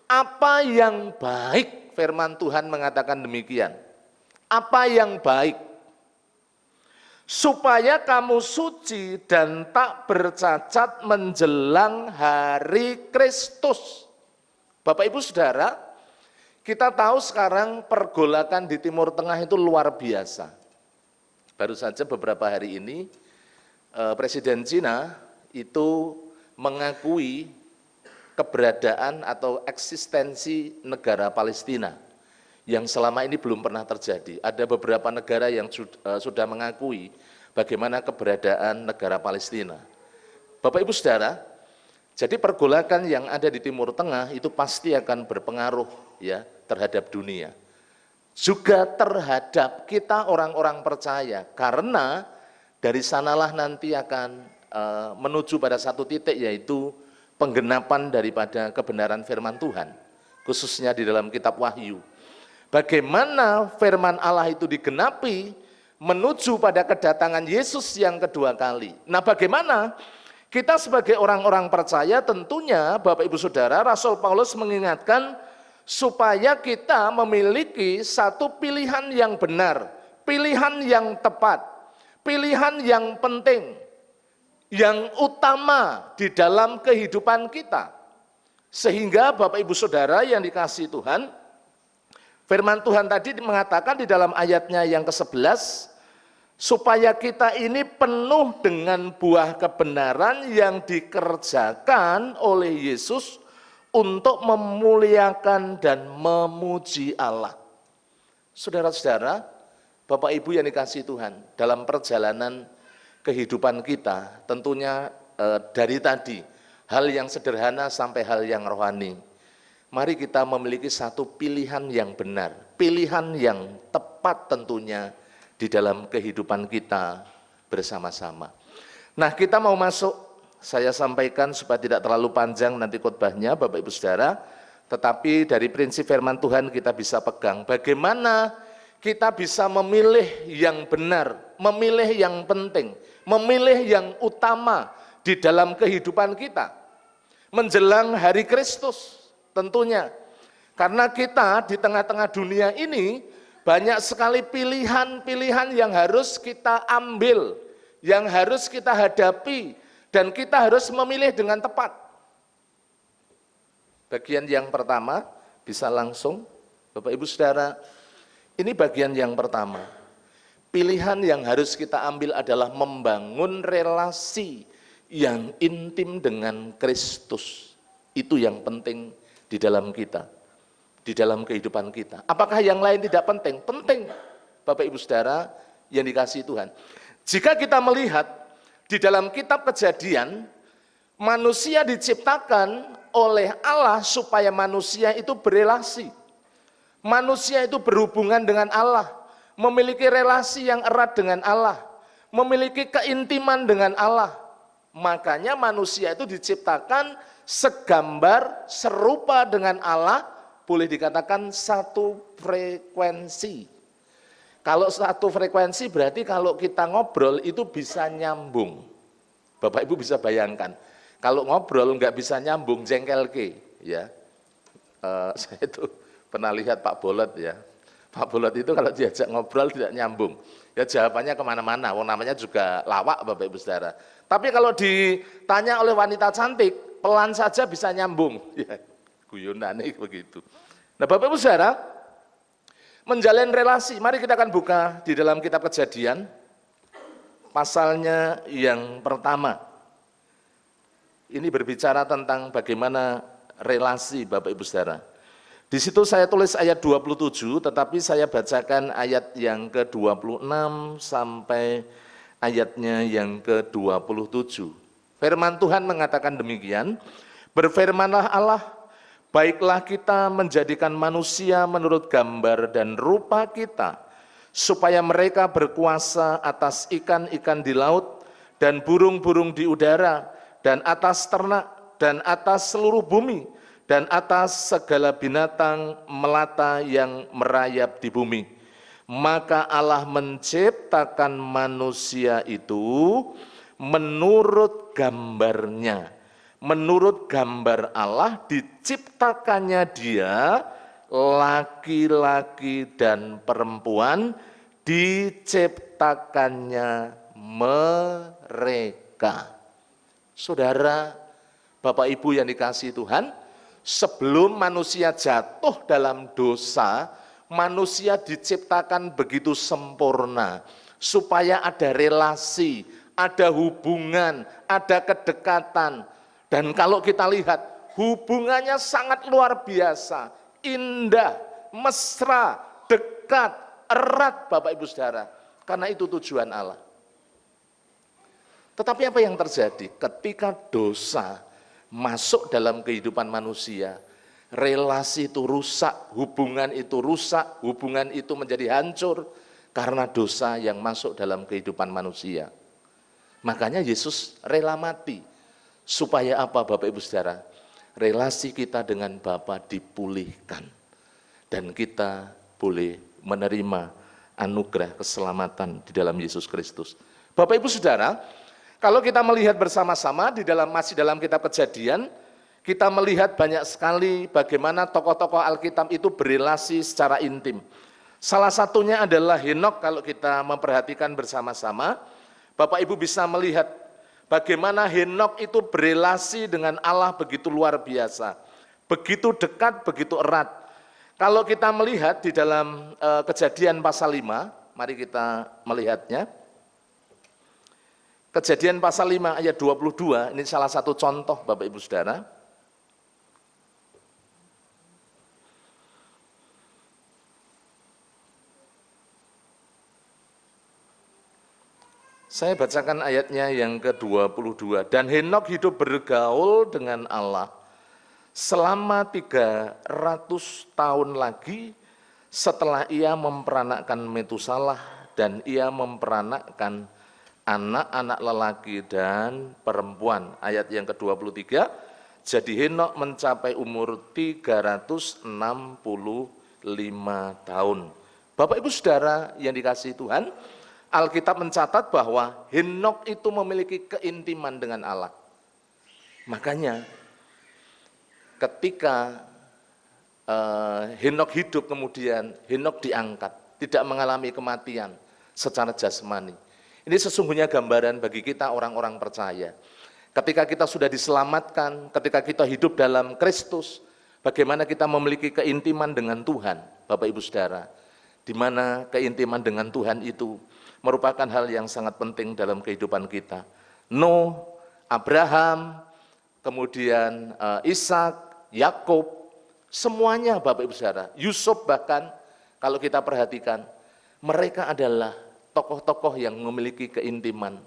apa yang baik. Firman Tuhan mengatakan demikian. Apa yang baik? Supaya kamu suci dan tak bercacat menjelang hari Kristus. Bapak Ibu Saudara, kita tahu sekarang pergolakan di Timur Tengah itu luar biasa. Baru saja beberapa hari ini, Presiden Cina itu mengakui keberadaan atau eksistensi negara Palestina yang selama ini belum pernah terjadi. Ada beberapa negara yang sudah mengakui bagaimana keberadaan negara Palestina. Bapak Ibu Saudara, jadi pergolakan yang ada di Timur Tengah itu pasti akan berpengaruh ya terhadap dunia. Juga terhadap kita orang-orang percaya, karena dari sanalah nanti akan menuju pada satu titik, yaitu penggenapan daripada kebenaran firman Tuhan, khususnya di dalam kitab Wahyu. Bagaimana firman Allah itu digenapi menuju pada kedatangan Yesus yang kedua kali. Nah, bagaimana kita sebagai orang-orang percaya, tentunya Bapak Ibu Saudara, Rasul Paulus mengingatkan supaya kita memiliki satu pilihan yang benar, pilihan yang tepat, pilihan yang penting, yang utama di dalam kehidupan kita. Sehingga Bapak Ibu Saudara yang dikasihi Tuhan, firman Tuhan tadi mengatakan di dalam ayatnya yang ke-11, supaya kita ini penuh dengan buah kebenaran yang dikerjakan oleh Yesus untuk memuliakan dan memuji Allah. Saudara-saudara, Bapak Ibu yang dikasihi Tuhan, dalam perjalanan kehidupan kita, tentunya dari tadi, hal yang sederhana sampai hal yang rohani. Mari kita memiliki satu pilihan yang benar, pilihan yang tepat tentunya di dalam kehidupan kita bersama-sama. Nah, kita mau masuk, saya sampaikan supaya tidak terlalu panjang nanti khotbahnya Bapak Ibu Saudara, tetapi dari prinsip firman Tuhan kita bisa pegang bagaimana kita bisa memilih yang benar, memilih yang penting, memilih yang utama di dalam kehidupan kita menjelang hari Kristus tentunya. Karena kita di tengah-tengah dunia ini banyak sekali pilihan-pilihan yang harus kita ambil, yang harus kita hadapi, dan kita harus memilih dengan tepat. Bagian yang pertama bisa langsung Bapak Ibu Saudara, ini bagian yang pertama. Pilihan yang harus kita ambil adalah membangun relasi yang intim dengan Kristus. Itu yang penting di dalam kita, di dalam kehidupan kita. Apakah yang lain tidak penting? Penting. Bapak Ibu Saudara, yang dikasihi Tuhan. Jika kita melihat di dalam kitab Kejadian, manusia diciptakan oleh Allah supaya manusia itu berelasi. Manusia itu berhubungan dengan Allah, memiliki relasi yang erat dengan Allah, memiliki keintiman dengan Allah. Makanya manusia itu diciptakan segambar, serupa dengan Allah, boleh dikatakan satu frekuensi. Kalau satu frekuensi berarti kalau kita ngobrol itu bisa nyambung. Bapak Ibu bisa bayangkan, kalau ngobrol nggak bisa nyambung, jengkel ke, ya. Saya itu pernah lihat Pak Bolot ya. Pak Bolot itu kalau diajak ngobrol tidak nyambung. Ya jawabannya kemana-mana, wong namanya juga lawak Bapak Ibu Saudara. Tapi kalau ditanya oleh wanita cantik, pelan saja bisa nyambung. Ya, guyonane begitu. Nah Bapak Ibu Saudara, menjalin relasi, mari kita akan buka di dalam kitab Kejadian, pasalnya yang pertama. Ini berbicara tentang bagaimana relasi Bapak Ibu Saudara. Di situ saya tulis ayat 27, tetapi saya bacakan ayat yang ke-26 sampai ayatnya yang ke-27. Firman Tuhan mengatakan demikian, berfirmanlah Allah, baiklah kita menjadikan manusia menurut gambar dan rupa kita, supaya mereka berkuasa atas ikan-ikan di laut dan burung-burung di udara, dan atas ternak, dan atas seluruh bumi, dan atas segala binatang melata yang merayap di bumi. Maka Allah menciptakan manusia itu menurut gambarnya. Menurut gambar Allah diciptakannya dia, laki-laki dan perempuan diciptakannya mereka. Saudara, Bapak Ibu yang dikasihi Tuhan, sebelum manusia jatuh dalam dosa, manusia diciptakan begitu sempurna, supaya ada relasi, ada hubungan, ada kedekatan. Dan kalau kita lihat, hubungannya sangat luar biasa, indah, mesra, dekat, erat Bapak Ibu Saudara. Karena itu tujuan Allah. Tetapi apa yang terjadi ketika dosa masuk dalam kehidupan manusia, relasi itu rusak, hubungan itu menjadi hancur karena dosa yang masuk dalam kehidupan manusia. Makanya Yesus rela mati, supaya apa Bapak Ibu Saudara? Relasi kita dengan Bapa dipulihkan, dan kita boleh menerima anugerah keselamatan di dalam Yesus Kristus. Bapak Ibu Saudara, kalau kita melihat bersama-sama masih dalam kitab Kejadian, kita melihat banyak sekali bagaimana tokoh-tokoh Alkitab itu berelasi secara intim. Salah satunya adalah Henokh. Kalau kita memperhatikan bersama-sama, Bapak Ibu bisa melihat bagaimana Henokh itu berelasi dengan Allah begitu luar biasa, begitu dekat, begitu erat. Kalau kita melihat di dalam Kejadian pasal 5, mari kita melihatnya. Kejadian pasal 5 ayat 22, ini salah satu contoh Bapak Ibu Saudara. Saya bacakan ayatnya yang ke-22. Dan Henokh hidup bergaul dengan Allah selama 300 tahun lagi setelah ia memperanakkan Metusalah, dan ia memperanakkan anak-anak lelaki dan perempuan. Ayat yang ke-23, jadi Henokh mencapai umur 365 tahun. Bapak Ibu Saudara yang dikasihi Tuhan, Alkitab mencatat bahwa Henokh itu memiliki keintiman dengan Allah. Makanya ketika Henokh hidup, kemudian Henokh diangkat, tidak mengalami kematian secara jasmani. Ini sesungguhnya gambaran bagi kita orang-orang percaya. Ketika kita sudah diselamatkan, ketika kita hidup dalam Kristus, bagaimana kita memiliki keintiman dengan Tuhan, Bapak Ibu Saudara, di mana keintiman dengan Tuhan itu merupakan hal yang sangat penting dalam kehidupan kita. Nuh, Abraham, kemudian Ishak, Yakub, semuanya Bapak Ibu Saudara, Yusuf bahkan kalau kita perhatikan, mereka adalah tokoh-tokoh yang memiliki keintiman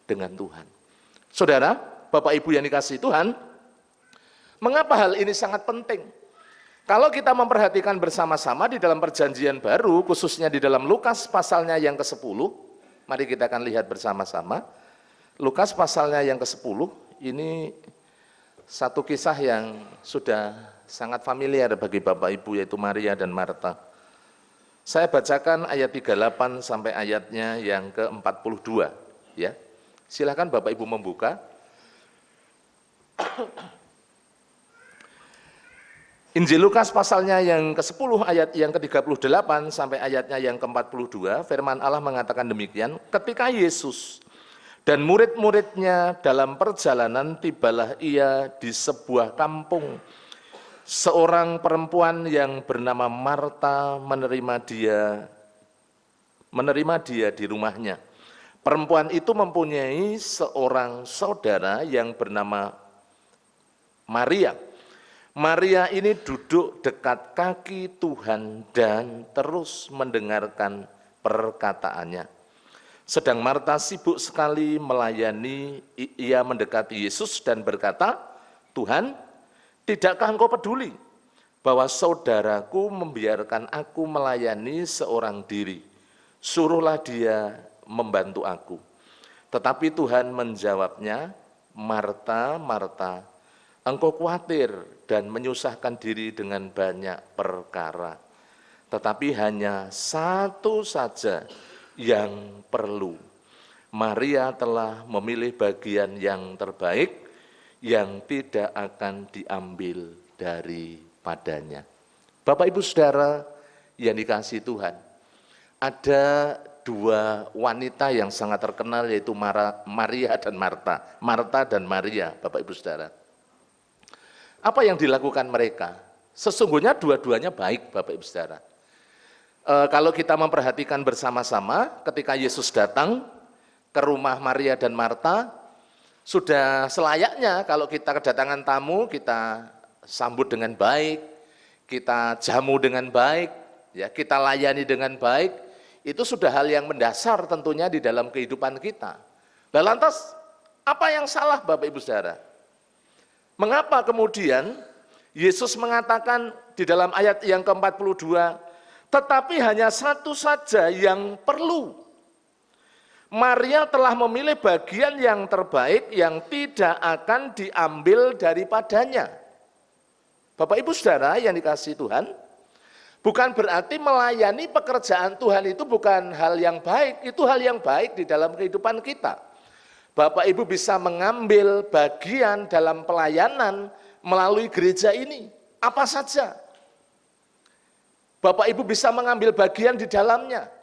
dengan Tuhan. Saudara, Bapak Ibu yang dikasihi Tuhan, mengapa hal ini sangat penting? Kalau kita memperhatikan bersama-sama di dalam perjanjian baru, khususnya di dalam Lukas pasalnya yang ke-10, mari kita akan lihat bersama-sama. Lukas pasalnya yang ke-10, ini satu kisah yang sudah sangat familiar bagi Bapak Ibu, yaitu Maria dan Marta. Saya bacakan ayat 38 sampai ayatnya yang ke-42. Ya. Silakan Bapak Ibu membuka. Injil Lukas pasalnya yang ke-10 ayat yang ke-38 sampai ayatnya yang ke-42, firman Allah mengatakan demikian, ketika Yesus dan murid-muridnya dalam perjalanan, tibalah ia di sebuah kampung. Seorang perempuan yang bernama Marta menerima dia di rumahnya. Perempuan itu mempunyai seorang saudara yang bernama Maria. Maria ini duduk dekat kaki Tuhan dan terus mendengarkan perkataannya. Sedang Marta sibuk sekali melayani, ia mendekati Yesus dan berkata, Tuhan, tidakkah engkau peduli bahwa saudaraku membiarkan aku melayani seorang diri? Suruhlah dia membantu aku. Tetapi Tuhan menjawabnya, Marta, Marta, engkau khawatir dan menyusahkan diri dengan banyak perkara. Tetapi hanya satu saja yang perlu. Maria telah memilih bagian yang terbaik yang tidak akan diambil daripadanya. Bapak Ibu Saudara yang dikasihi Tuhan, ada dua wanita yang sangat terkenal, yaitu Maria dan Marta. Marta dan Maria, Bapak Ibu Saudara. Apa yang dilakukan mereka? Sesungguhnya dua-duanya baik, Bapak Ibu Saudara. Kalau kita memperhatikan bersama-sama, ketika Yesus datang ke rumah Maria dan Marta, sudah selayaknya kalau kita kedatangan tamu, kita sambut dengan baik, kita jamu dengan baik, ya, kita layani dengan baik. Itu sudah hal yang mendasar tentunya di dalam kehidupan kita. Nah, lantas apa yang salah, Bapak Ibu Saudara? Mengapa kemudian Yesus mengatakan di dalam ayat yang ke-42, tetapi hanya satu saja yang perlu. Maria telah memilih bagian yang terbaik yang tidak akan diambil daripadanya. Bapak Ibu Saudara yang dikasihi Tuhan, bukan berarti melayani pekerjaan Tuhan itu bukan hal yang baik, itu hal yang baik di dalam kehidupan kita. Bapak Ibu bisa mengambil bagian dalam pelayanan melalui gereja ini, apa saja. Bapak Ibu bisa mengambil bagian di dalamnya,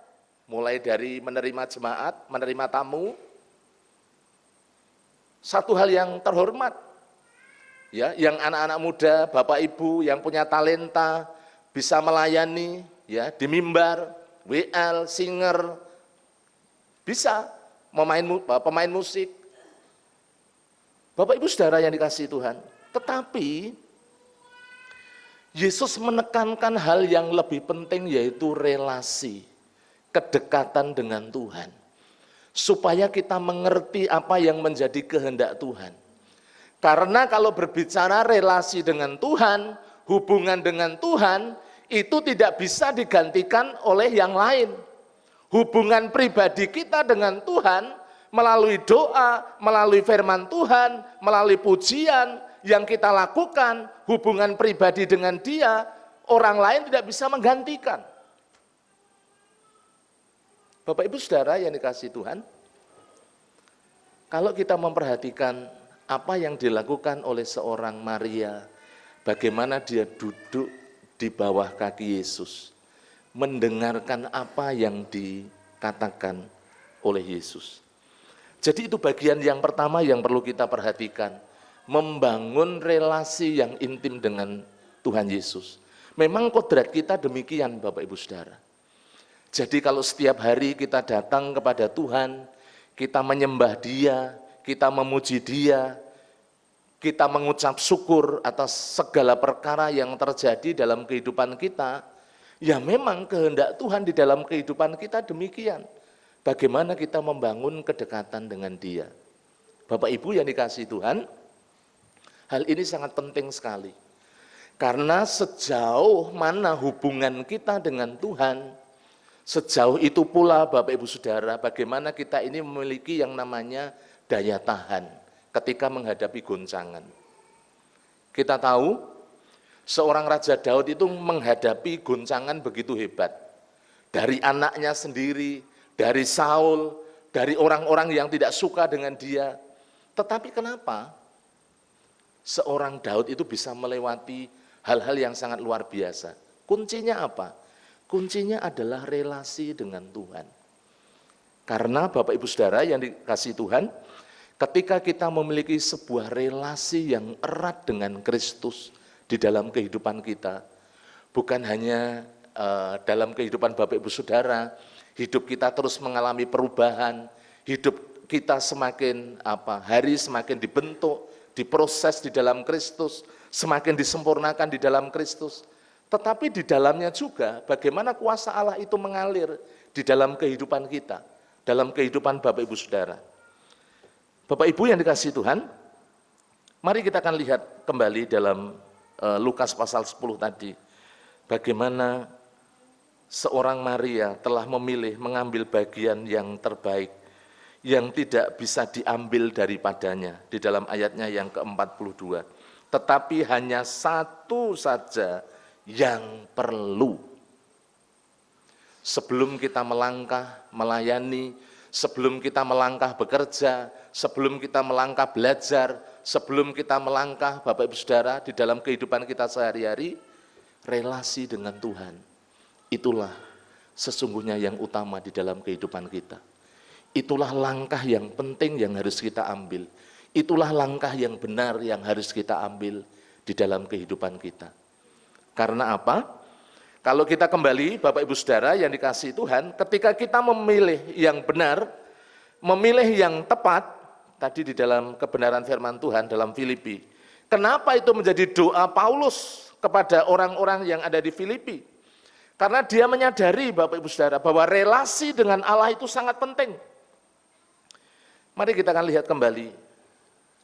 mulai dari menerima jemaat, menerima tamu. Satu hal yang terhormat, ya, yang anak-anak muda, Bapak Ibu yang punya talenta bisa melayani, ya, di mimbar, WL, singer, bisa pemain musik. Bapak Ibu Saudara yang dikasihi Tuhan, tetapi Yesus menekankan hal yang lebih penting, yaitu relasi, kedekatan dengan Tuhan. Supaya kita mengerti apa yang menjadi kehendak Tuhan. Karena kalau berbicara relasi dengan Tuhan, hubungan dengan Tuhan, itu tidak bisa digantikan oleh yang lain. Hubungan pribadi kita dengan Tuhan melalui doa, melalui firman Tuhan, melalui pujian yang kita lakukan, hubungan pribadi dengan Dia, orang lain tidak bisa menggantikan. Bapak Ibu Saudara yang dikasihi Tuhan, kalau kita memperhatikan apa yang dilakukan oleh seorang Maria, bagaimana dia duduk di bawah kaki Yesus, mendengarkan apa yang dikatakan oleh Yesus. Jadi itu bagian yang pertama yang perlu kita perhatikan, membangun relasi yang intim dengan Tuhan Yesus. Memang kodrat kita demikian, Bapak Ibu Saudara. Jadi kalau setiap hari kita datang kepada Tuhan, kita menyembah Dia, kita memuji Dia, kita mengucap syukur atas segala perkara yang terjadi dalam kehidupan kita, ya memang kehendak Tuhan di dalam kehidupan kita demikian. bagaimana kita membangun kedekatan dengan Dia. Bapak Ibu yang dikasihi Tuhan, hal ini sangat penting sekali. Karena sejauh mana hubungan kita dengan Tuhan, sejauh itu pula Bapak Ibu Saudara, bagaimana kita ini memiliki yang namanya daya tahan ketika menghadapi goncangan. Kita tahu seorang Raja Daud itu menghadapi goncangan begitu hebat. Dari anaknya sendiri, dari Saul, dari orang-orang yang tidak suka dengan dia. Tetapi kenapa seorang Daud itu bisa melewati hal-hal yang sangat luar biasa? Kuncinya apa? Kuncinya adalah relasi dengan Tuhan. Karena Bapak Ibu Saudara yang dikasihi Tuhan, ketika kita memiliki sebuah relasi yang erat dengan Kristus di dalam kehidupan kita, bukan hanya dalam kehidupan Bapak Ibu Saudara, hidup kita terus mengalami perubahan, hidup kita semakin hari semakin dibentuk, diproses di dalam Kristus, semakin disempurnakan di dalam Kristus. Tetapi di dalamnya juga bagaimana kuasa Allah itu mengalir di dalam kehidupan kita, dalam kehidupan Bapak Ibu Saudara. Bapak Ibu yang dikasihi Tuhan, mari kita akan lihat kembali dalam Lukas pasal 10 tadi, bagaimana seorang Maria telah memilih mengambil bagian yang terbaik, yang tidak bisa diambil daripadanya, di dalam ayatnya yang ke-42. Tetapi hanya satu saja yang perlu. Sebelum kita melangkah melayani, sebelum kita melangkah bekerja, sebelum kita melangkah belajar, sebelum kita melangkah Bapak Ibu Saudara di dalam kehidupan kita sehari-hari, relasi dengan Tuhan, itulah sesungguhnya yang utama di dalam kehidupan kita. Itulah langkah yang penting yang harus kita ambil. Itulah langkah yang benar yang harus kita ambil di dalam kehidupan kita. Karena apa? Kalau kita kembali Bapak Ibu Saudara yang dikasihi Tuhan, ketika kita memilih yang benar, memilih yang tepat, tadi di dalam kebenaran firman Tuhan dalam Filipi. Kenapa itu menjadi doa Paulus kepada orang-orang yang ada di Filipi? Karena dia menyadari Bapak Ibu Saudara bahwa relasi dengan Allah itu sangat penting. Mari kita akan lihat kembali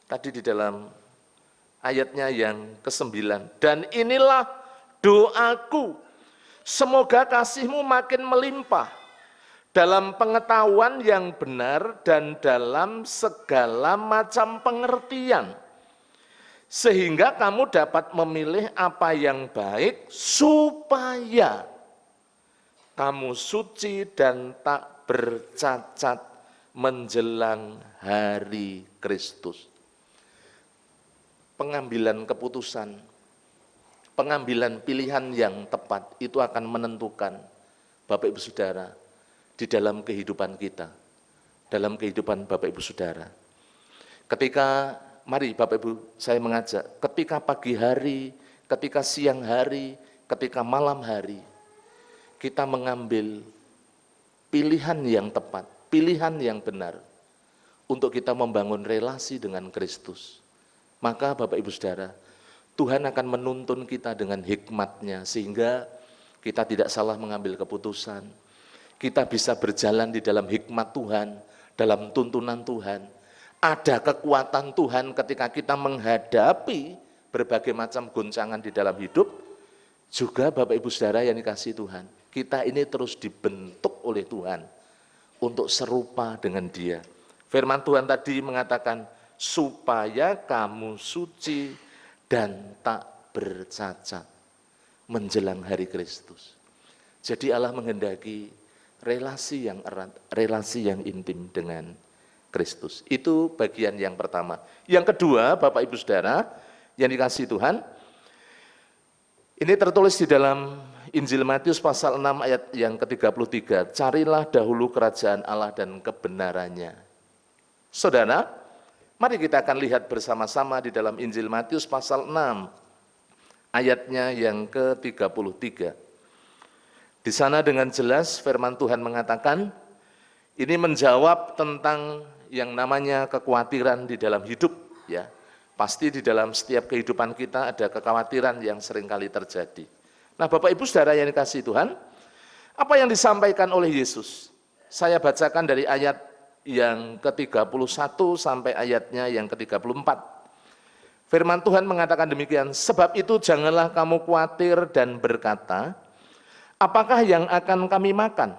tadi di dalam ayatnya yang ke-9. Dan inilah doaku, semoga kasihmu makin melimpah dalam pengetahuan yang benar dan dalam segala macam pengertian, sehingga kamu dapat memilih apa yang baik, supaya kamu suci dan tak bercacat menjelang hari Kristus. Pengambilan keputusan, pengambilan pilihan yang tepat itu akan menentukan Bapak Ibu Saudara di dalam kehidupan kita, dalam kehidupan Bapak Ibu Saudara. Ketika, mari Bapak Ibu saya mengajak, ketika pagi hari, ketika siang hari, ketika malam hari, kita mengambil pilihan yang tepat, pilihan yang benar untuk kita membangun relasi dengan Kristus. Maka Bapak Ibu Saudara, Tuhan akan menuntun kita dengan hikmat-Nya sehingga kita tidak salah mengambil keputusan. Kita bisa berjalan di dalam hikmat Tuhan, dalam tuntunan Tuhan. Ada kekuatan Tuhan ketika kita menghadapi berbagai macam goncangan di dalam hidup. Juga Bapak Ibu Saudara yang dikasihi Tuhan, kita ini terus dibentuk oleh Tuhan untuk serupa dengan Dia. Firman Tuhan tadi mengatakan, supaya kamu suci dan tak bercacat menjelang hari Kristus. Jadi Allah menghendaki relasi yang erat, relasi yang intim dengan Kristus. Itu bagian yang pertama. Yang kedua, Bapak Ibu Saudara yang dikasihi Tuhan, ini tertulis di dalam Injil Matius pasal 6 ayat yang ke-33, carilah dahulu kerajaan Allah dan kebenarannya. Saudara, mari kita akan lihat bersama-sama di dalam Injil Matius pasal 6 ayatnya yang ke-33. Di sana dengan jelas firman Tuhan mengatakan, ini menjawab tentang yang namanya kekhawatiran di dalam hidup, ya. Pasti di dalam setiap kehidupan kita ada kekhawatiran yang seringkali terjadi. Nah, Bapak Ibu Saudara yang dikasihi Tuhan, apa yang disampaikan oleh Yesus? saya bacakan dari ayat yang ke-31 sampai ayatnya yang ke-34. Firman Tuhan mengatakan demikian, sebab itu janganlah kamu khawatir dan berkata, apakah yang akan kami makan?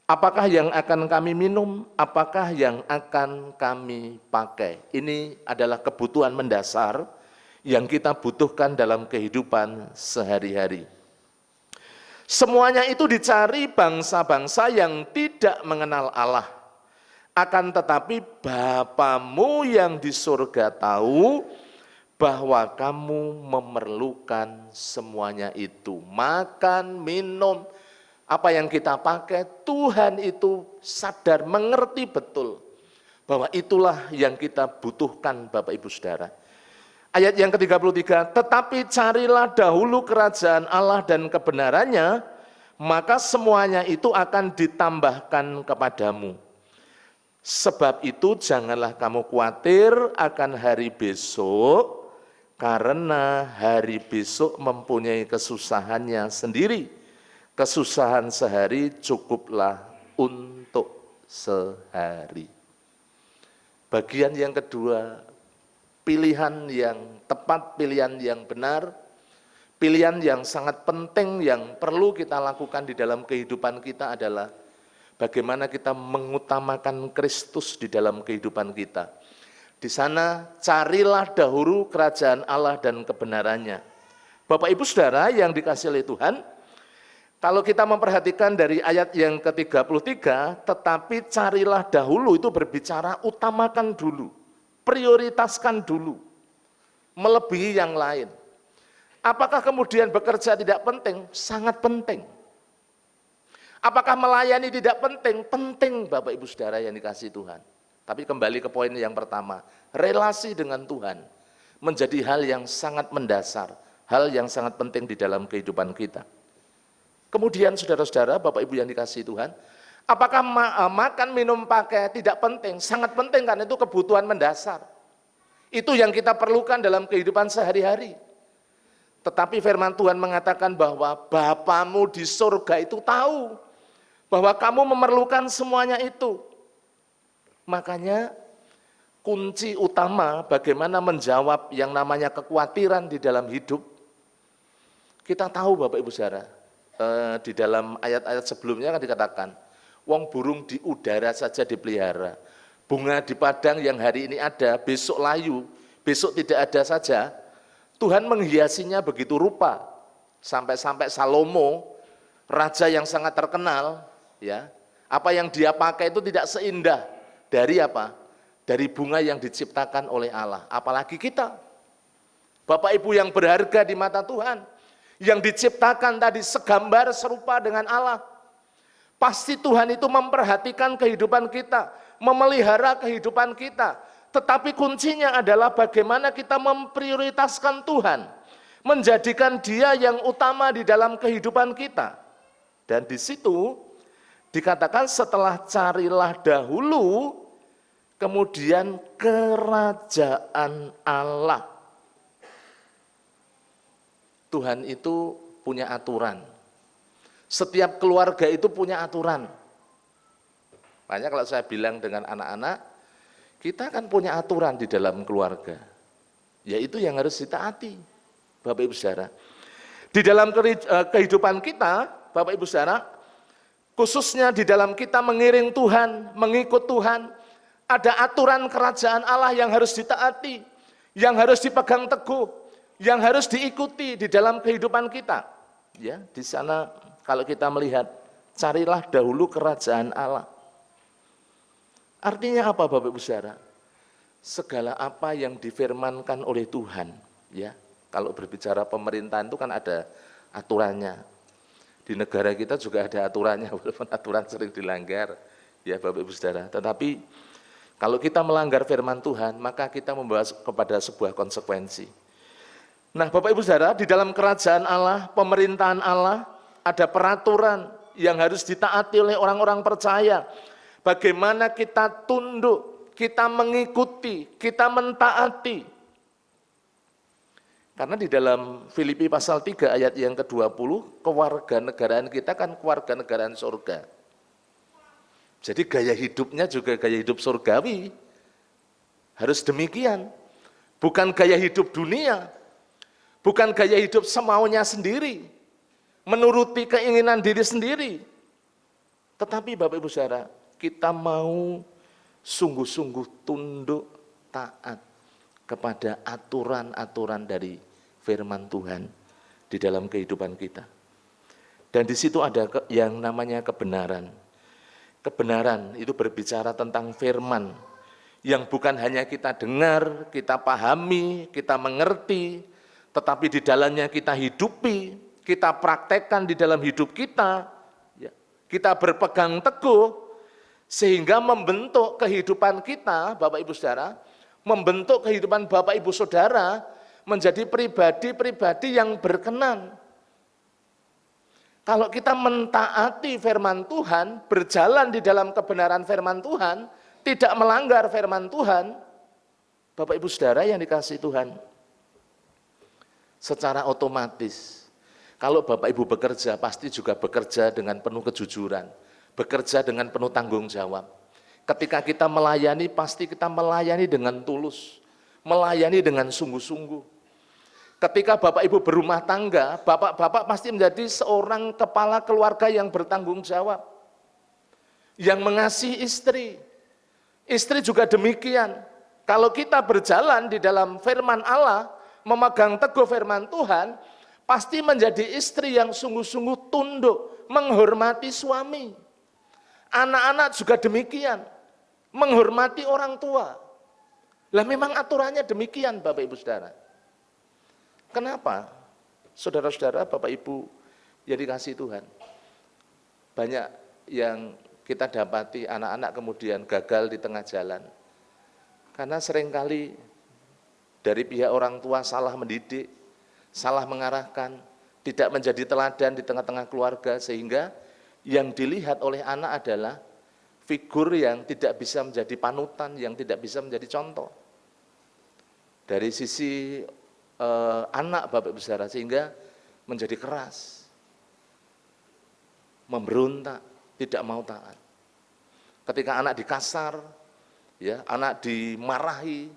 Apakah yang akan kami minum? Apakah yang akan kami pakai? Ini adalah kebutuhan mendasar yang kita butuhkan dalam kehidupan sehari-hari. Semuanya itu dicari bangsa-bangsa yang tidak mengenal Allah. Akan tetapi Bapamu yang di surga tahu bahwa kamu memerlukan semuanya itu. Makan, minum, apa yang kita pakai, Tuhan itu sadar, mengerti betul bahwa itulah yang kita butuhkan Bapak Ibu Saudara. Ayat yang ke-33, tetapi carilah dahulu kerajaan Allah dan kebenarannya, maka semuanya itu akan ditambahkan kepadamu. Sebab itu janganlah kamu khawatir akan hari besok, karena hari besok mempunyai kesusahannya sendiri. Kesusahan sehari cukuplah untuk sehari. Bagian yang kedua, pilihan yang tepat, pilihan yang benar, pilihan yang sangat penting yang perlu kita lakukan di dalam kehidupan kita adalah bagaimana kita mengutamakan Kristus di dalam kehidupan kita. Di sana carilah dahulu kerajaan Allah dan kebenarannya. Bapak Ibu Saudara yang dikasihi oleh Tuhan, kalau kita memperhatikan dari ayat yang ke-33, tetapi carilah dahulu itu berbicara utamakan dulu, prioritaskan dulu, melebihi yang lain. Apakah kemudian bekerja tidak penting? Sangat penting. Apakah melayani tidak penting? Penting Bapak Ibu Saudara yang dikasihi Tuhan. Tapi kembali ke poin yang pertama, relasi dengan Tuhan menjadi hal yang sangat mendasar, hal yang sangat penting di dalam kehidupan kita. Kemudian saudara-saudara, Bapak Ibu yang dikasihi Tuhan, apakah makan, minum, pakai tidak penting? Sangat penting karena itu kebutuhan mendasar. Itu yang kita perlukan dalam kehidupan sehari-hari. Tetapi firman Tuhan mengatakan bahwa Bapamu di surga itu tahu bahwa kamu memerlukan semuanya itu. Makanya kunci utama bagaimana menjawab yang namanya kekhawatiran di dalam hidup, kita tahu Bapak Ibu Saudara, di dalam ayat-ayat sebelumnya kan dikatakan, wong burung di udara saja dipelihara, bunga di padang yang hari ini ada, besok layu, besok tidak ada saja. Tuhan menghiasinya begitu rupa, sampai-sampai Salomo, raja yang sangat terkenal, ya, apa yang dia pakai itu tidak seindah dari apa? Dari bunga yang diciptakan oleh Allah. Apalagi kita, Bapak Ibu yang berharga di mata Tuhan, yang diciptakan tadi segambar serupa dengan Allah. Pasti Tuhan itu memperhatikan kehidupan kita, memelihara kehidupan kita. Tetapi kuncinya adalah bagaimana kita memprioritaskan Tuhan, menjadikan Dia yang utama di dalam kehidupan kita. Dan di situ dikatakan setelah carilah dahulu, kemudian kerajaan Allah. Tuhan itu punya aturan. Setiap keluarga itu punya aturan. Makanya kalau saya bilang dengan anak-anak, kita kan punya aturan di dalam keluarga. Yaitu yang harus ditaati, Bapak Ibu Saudara. Di dalam kehidupan kita, Bapak Ibu Saudara, khususnya di dalam kita mengiring Tuhan, mengikut Tuhan, ada aturan kerajaan Allah yang harus ditaati, yang harus dipegang teguh, yang harus diikuti di dalam kehidupan kita. Ya, di sana kalau kita melihat, carilah dahulu kerajaan Allah. Artinya apa Bapak Ibu Saudara? Segala apa yang difirmankan oleh Tuhan, ya. Kalau berbicara pemerintahan itu kan ada aturannya. Di negara kita juga ada aturannya, walaupun aturan sering dilanggar, ya Bapak Ibu Saudara. Tetapi kalau kita melanggar firman Tuhan, maka kita membawa kepada sebuah konsekuensi. Nah Bapak Ibu Saudara, di dalam kerajaan Allah, pemerintahan Allah, ada peraturan yang harus ditaati oleh orang-orang percaya. Bagaimana kita tunduk, kita mengikuti, kita mentaati. Karena di dalam Filipi pasal 3 ayat yang ke-20, kewarganegaraan kita kan kewarganegaraan surga. Jadi gaya hidupnya juga gaya hidup surgawi. Harus demikian. Bukan gaya hidup dunia. Bukan gaya hidup semaunya sendiri. Menuruti keinginan diri sendiri. Tetapi Bapak Ibu Saudara, kita mau sungguh-sungguh tunduk taat kepada aturan-aturan dari firman Tuhan di dalam kehidupan kita. Dan di situ ada yang namanya kebenaran. Kebenaran itu berbicara tentang firman yang bukan hanya kita dengar, kita pahami, kita mengerti, tetapi di dalamnya kita hidupi, kita praktekkan di dalam hidup kita, ya, kita berpegang teguh, sehingga membentuk kehidupan kita, Bapak Ibu Saudara, membentuk kehidupan Bapak Ibu Saudara menjadi pribadi-pribadi yang berkenan. Kalau kita mentaati firman Tuhan, berjalan di dalam kebenaran firman Tuhan, tidak melanggar firman Tuhan, Bapak Ibu Saudara yang dikasihi Tuhan, secara otomatis, kalau Bapak Ibu bekerja, pasti juga bekerja dengan penuh kejujuran, bekerja dengan penuh tanggung jawab. Ketika kita melayani, pasti kita melayani dengan tulus, melayani dengan sungguh-sungguh. Ketika Bapak Ibu berumah tangga, Bapak-bapak pasti menjadi seorang kepala keluarga yang bertanggung jawab, yang mengasihi istri. Istri juga demikian. Kalau kita berjalan di dalam firman Allah, memegang teguh firman Tuhan, pasti menjadi istri yang sungguh-sungguh tunduk, menghormati suami. Anak-anak juga demikian, menghormati orang tua. Lah memang aturannya demikian Bapak Ibu Saudara. Kenapa? Saudara-saudara, Bapak Ibu yang dikasihi Tuhan, banyak yang kita dapati anak-anak kemudian gagal di tengah jalan. Karena seringkali dari pihak orang tua salah mendidik, salah mengarahkan, tidak menjadi teladan di tengah-tengah keluarga, sehingga yang dilihat oleh anak adalah figur yang tidak bisa menjadi panutan, yang tidak bisa menjadi contoh. Dari sisi anak Bapak Ibu Saudara, sehingga menjadi keras, memberontak, tidak mau taat. Ketika anak dikasar, ya, anak dimarahi,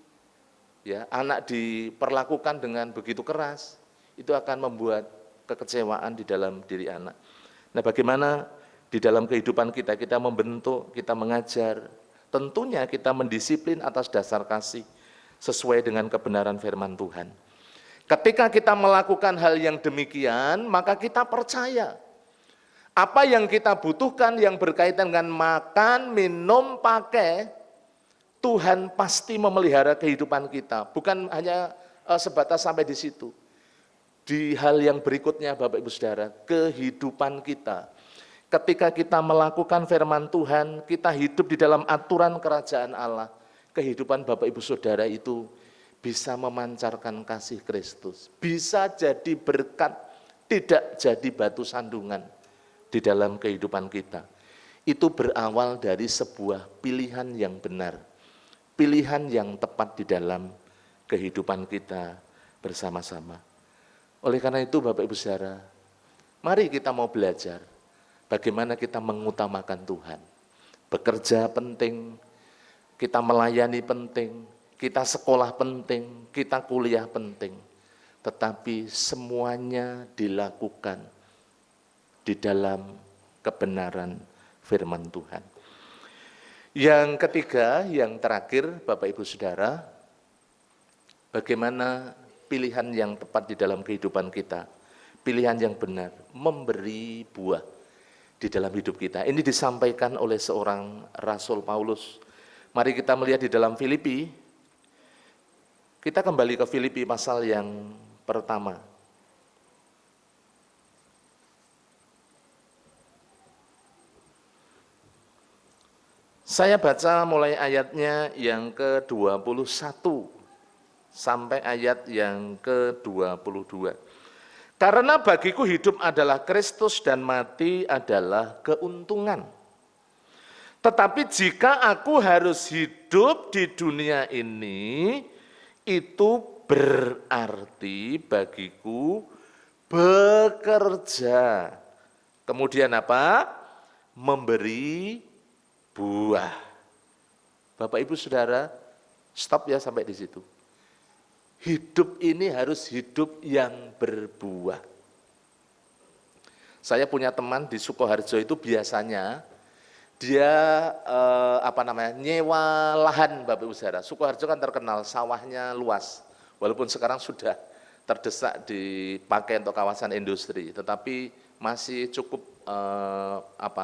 ya, anak diperlakukan dengan begitu keras, itu akan membuat kekecewaan di dalam diri anak. Nah, bagaimana di dalam kehidupan kita, kita membentuk, kita mengajar, tentunya kita mendisiplin atas dasar kasih, sesuai dengan kebenaran firman Tuhan. Ketika kita melakukan hal yang demikian, maka kita percaya apa yang kita butuhkan yang berkaitan dengan makan, minum, pakai, Tuhan pasti memelihara kehidupan kita. Bukan hanya sebatas sampai di situ. Di hal yang berikutnya Bapak Ibu Saudara, kehidupan kita. Ketika kita melakukan firman Tuhan, kita hidup di dalam aturan kerajaan Allah, kehidupan Bapak Ibu Saudara itu bisa memancarkan kasih Kristus, bisa jadi berkat, tidak jadi batu sandungan di dalam kehidupan kita. Itu berawal dari sebuah pilihan yang benar, pilihan yang tepat di dalam kehidupan kita bersama-sama. Oleh karena itu Bapak Ibu Saudara, mari kita mau belajar bagaimana kita mengutamakan Tuhan. Bekerja penting, kita melayani penting, kita sekolah penting, kita kuliah penting, tetapi semuanya dilakukan di dalam kebenaran firman Tuhan. Yang ketiga, yang terakhir Bapak Ibu Saudara, bagaimana pilihan yang tepat di dalam kehidupan kita, pilihan yang benar, memberi buah di dalam hidup kita. Ini disampaikan oleh seorang Rasul Paulus. Mari kita melihat di dalam Filipi. Kita kembali ke Filipi pasal yang pertama. Saya baca mulai ayatnya yang ke-21 sampai ayat yang ke-22. Karena bagiku hidup adalah Kristus dan mati adalah keuntungan. Tetapi jika aku harus hidup di dunia ini, itu berarti bagiku bekerja. Kemudian apa? Memberi buah. Bapak Ibu Saudara, stop ya sampai di situ. Hidup ini harus hidup yang berbuah. Saya punya teman di Sukoharjo itu biasanya dia nyewa lahan Bapak Ibu Saudara. Sukoharjo kan terkenal sawahnya luas. Walaupun sekarang sudah terdesak dipakai untuk kawasan industri, tetapi masih cukup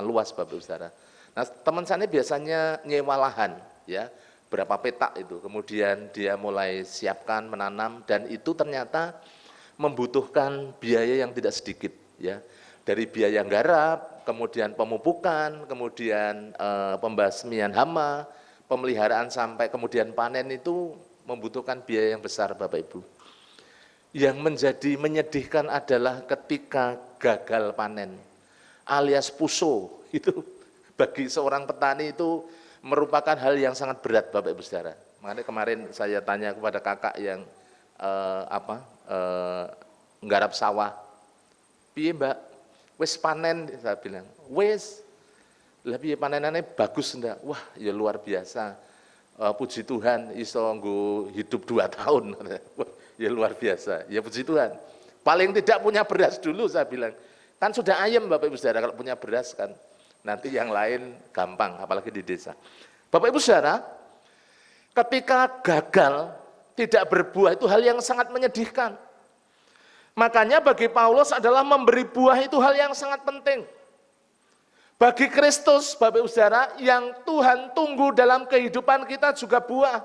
luas Bapak Ibu Saudara. Nah, teman saya biasanya nyewa lahan ya, berapa petak itu. Kemudian dia mulai siapkan menanam dan itu ternyata membutuhkan biaya yang tidak sedikit ya. Dari biaya garap, kemudian pemupukan, kemudian pembasmian hama, pemeliharaan sampai kemudian panen itu membutuhkan biaya yang besar Bapak Ibu. Yang menjadi menyedihkan adalah ketika gagal panen alias puso, itu bagi seorang petani itu merupakan hal yang sangat berat Bapak Ibu Saudara. Makanya kemarin saya tanya kepada kakak yang nggarap sawah, piye Mbak, wis panen? Saya bilang, wis. Lah piye panenannya bagus ndak? Wah, ya luar biasa. Puji Tuhan iso nggo hidup 2 tahun. Wah, ya luar biasa. Ya puji Tuhan. Paling tidak punya beras dulu saya bilang. Kan sudah ayem Bapak Ibu Saudara kalau punya beras kan. Nanti yang lain gampang, apalagi di desa. Bapak Ibu Saudara, ketika gagal tidak berbuah itu hal yang sangat menyedihkan. Makanya bagi Paulus adalah memberi buah itu hal yang sangat penting. Bagi Kristus, Bapak Ibu Saudara, yang Tuhan tunggu dalam kehidupan kita juga buah.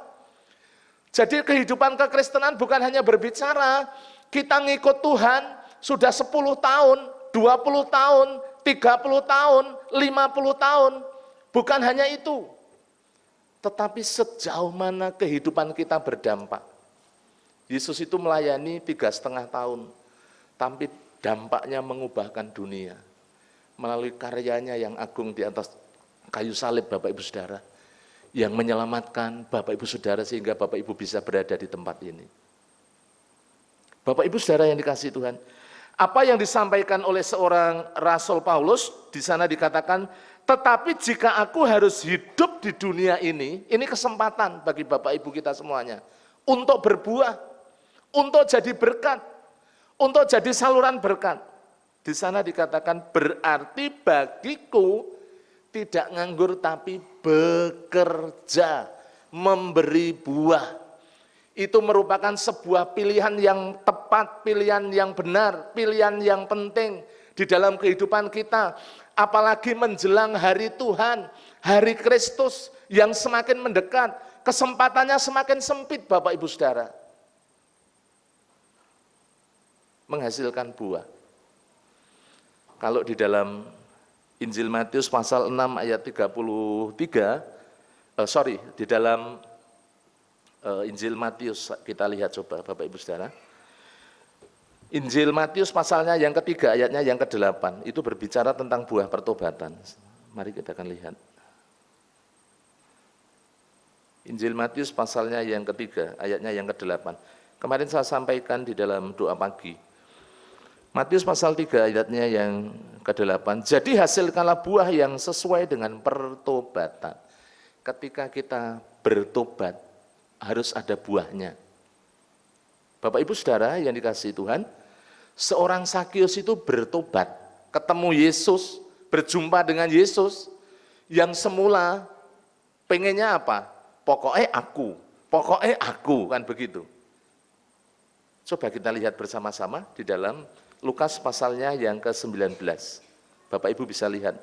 Jadi kehidupan kekristenan bukan hanya berbicara, kita ngikut Tuhan sudah 10 tahun, 20 tahun, 30 tahun, 50 tahun. Bukan hanya itu. Tetapi sejauh mana kehidupan kita berdampak. Yesus itu melayani 3,5 tahun. Tapi dampaknya mengubahkan dunia. Melalui karyanya yang agung di atas kayu salib Bapak Ibu Saudara. Yang menyelamatkan Bapak Ibu Saudara sehingga Bapak Ibu bisa berada di tempat ini. Bapak Ibu Saudara yang dikasihi Tuhan. Apa yang disampaikan oleh seorang Rasul Paulus, di sana dikatakan, tetapi jika aku harus hidup di dunia ini kesempatan bagi Bapak Ibu kita semuanya. Untuk berbuah, untuk jadi berkat, untuk jadi saluran berkat. Di sana dikatakan berarti bagiku tidak nganggur tapi bekerja, memberi buah. Itu merupakan sebuah pilihan yang tepat, pilihan yang benar, pilihan yang penting di dalam kehidupan kita. Apalagi menjelang hari Tuhan, hari Kristus yang semakin mendekat, kesempatannya semakin sempit Bapak Ibu Saudara. Menghasilkan buah. Kalau di dalam Injil Matius pasal 6 ayat 33, di dalam Injil Matius kita lihat coba Bapak Ibu Saudara. Injil Matius pasalnya yang ketiga, ayatnya yang ke-8, itu berbicara tentang buah pertobatan. Mari kita akan lihat. Injil Matius pasalnya yang ketiga, ayatnya yang ke-8. Kemarin saya sampaikan di dalam doa pagi. Matius pasal 3 ayatnya yang ke-8. Jadi hasilkanlah buah yang sesuai dengan pertobatan. Ketika kita bertobat, harus ada buahnya. Bapak Ibu Saudara yang dikasihi Tuhan, seorang Sakius itu bertobat, ketemu Yesus, berjumpa dengan Yesus, yang semula pengennya apa? Pokoknya aku, kan begitu. Coba kita lihat bersama-sama di dalam Lukas pasalnya yang ke-19. Bapak Ibu bisa lihat.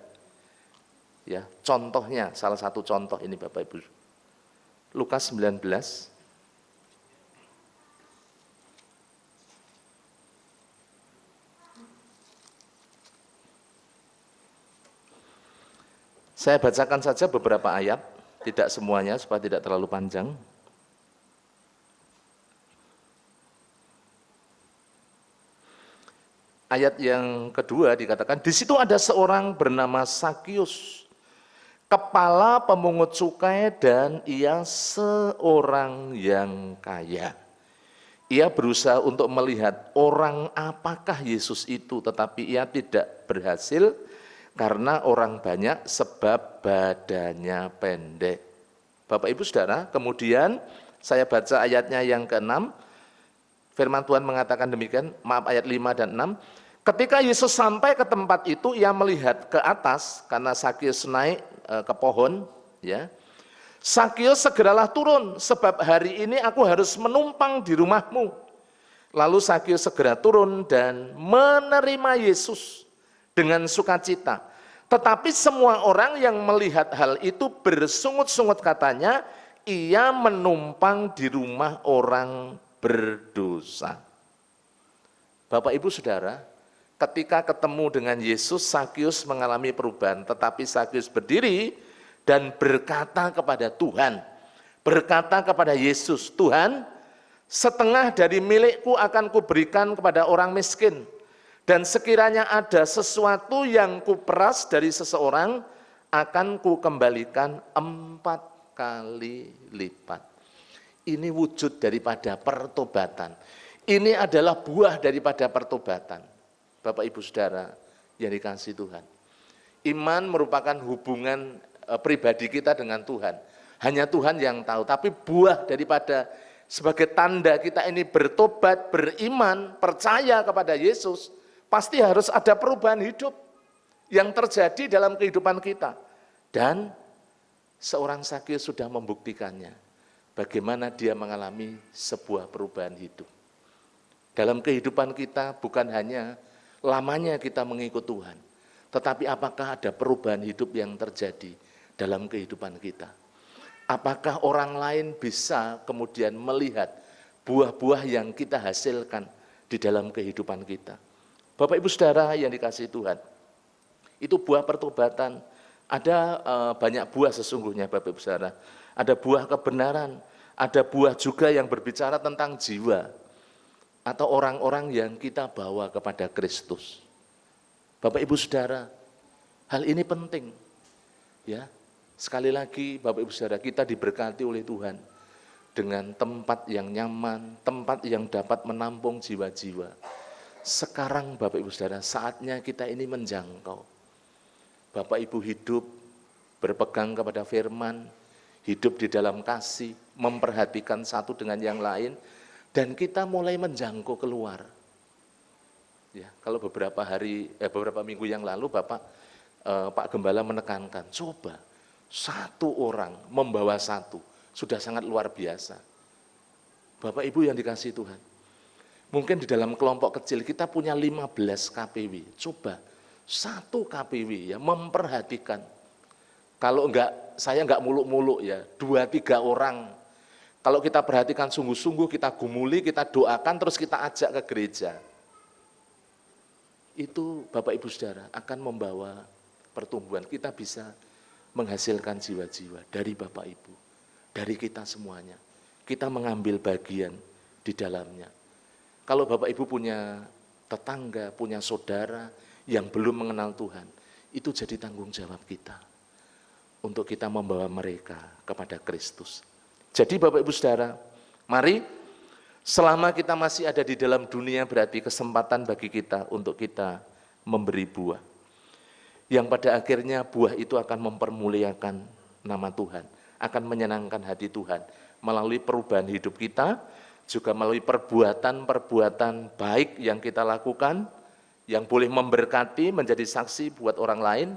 Ya, contohnya, salah satu contoh ini Bapak Ibu. Lukas 19. Saya bacakan saja beberapa ayat, tidak semuanya supaya tidak terlalu panjang. Ayat yang kedua dikatakan, di situ ada seorang bernama Sakius, kepala pemungut cukai dan ia seorang yang kaya. Ia berusaha untuk melihat orang apakah Yesus itu, tetapi ia tidak berhasil Karena orang banyak sebab badannya pendek. Bapak Ibu Saudara, kemudian saya baca ayatnya yang ke-6. Firman Tuhan mengatakan demikian, maaf ayat 5 dan 6. Ketika Yesus sampai ke tempat itu, ia melihat ke atas karena Sakius naik ke pohon, ya. Sakius segeralah turun sebab hari ini aku harus menumpang di rumahmu. Lalu Sakius segera turun dan menerima Yesus dengan sukacita. Tetapi semua orang yang melihat hal itu bersungut-sungut katanya, ia menumpang di rumah orang berdosa. Bapak Ibu Saudara, ketika ketemu dengan Yesus, Sakius mengalami perubahan. Tetapi Sakius berdiri dan berkata kepada Tuhan, berkata kepada Yesus, Tuhan, setengah dari milikku akan kuberikan kepada orang miskin. Dan sekiranya ada sesuatu yang kuperas dari seseorang, akan kukembalikan 4 kali lipat. Ini wujud daripada pertobatan. Ini adalah buah daripada pertobatan. Bapak Ibu Saudara yang dikasihi Tuhan. Iman merupakan hubungan pribadi kita dengan Tuhan. Hanya Tuhan yang tahu, tapi buah daripada sebagai tanda kita ini bertobat, beriman, percaya kepada Yesus, pasti harus ada perubahan hidup yang terjadi dalam kehidupan kita. Dan seorang Sakius sudah membuktikannya, bagaimana dia mengalami sebuah perubahan hidup. Dalam kehidupan kita bukan hanya lamanya kita mengikut Tuhan, tetapi apakah ada perubahan hidup yang terjadi dalam kehidupan kita. Apakah orang lain bisa kemudian melihat buah-buah yang kita hasilkan di dalam kehidupan kita. Bapak Ibu Saudara yang dikasihi Tuhan, itu buah pertobatan. Ada banyak buah sesungguhnya Bapak Ibu Saudara. Ada buah kebenaran, ada buah juga yang berbicara tentang jiwa. Atau orang-orang yang kita bawa kepada Kristus. Bapak Ibu Saudara, hal ini penting. Ya, sekali lagi Bapak Ibu Saudara, kita diberkati oleh Tuhan dengan tempat yang nyaman, tempat yang dapat menampung jiwa-jiwa. Sekarang Bapak Ibu Saudara, saatnya kita ini menjangkau. Bapak Ibu hidup berpegang kepada firman, hidup di dalam kasih, memperhatikan satu dengan yang lain, dan kita mulai menjangkau keluar. Ya, kalau beberapa minggu yang lalu Pak Gembala menekankan, coba satu orang membawa satu, sudah sangat luar biasa. Bapak Ibu yang dikasihi Tuhan, mungkin di dalam kelompok kecil kita punya 15 KPW, coba satu KPW ya memperhatikan. Kalau saya enggak muluk-muluk ya, 2-3 orang. Kalau kita perhatikan sungguh-sungguh, kita gumuli, kita doakan, terus kita ajak ke gereja. Itu Bapak Ibu Saudara akan membawa pertumbuhan. Kita bisa menghasilkan jiwa-jiwa dari Bapak Ibu, dari kita semuanya. Kita mengambil bagian di dalamnya. Kalau Bapak Ibu punya tetangga, punya saudara yang belum mengenal Tuhan, itu jadi tanggung jawab kita untuk kita membawa mereka kepada Kristus. Jadi Bapak Ibu Saudara, mari selama kita masih ada di dalam dunia berarti kesempatan bagi kita untuk kita memberi buah. Yang pada akhirnya buah itu akan mempermuliakan nama Tuhan, akan menyenangkan hati Tuhan melalui perubahan hidup kita, juga melalui perbuatan-perbuatan baik yang kita lakukan, yang boleh memberkati, menjadi saksi buat orang lain,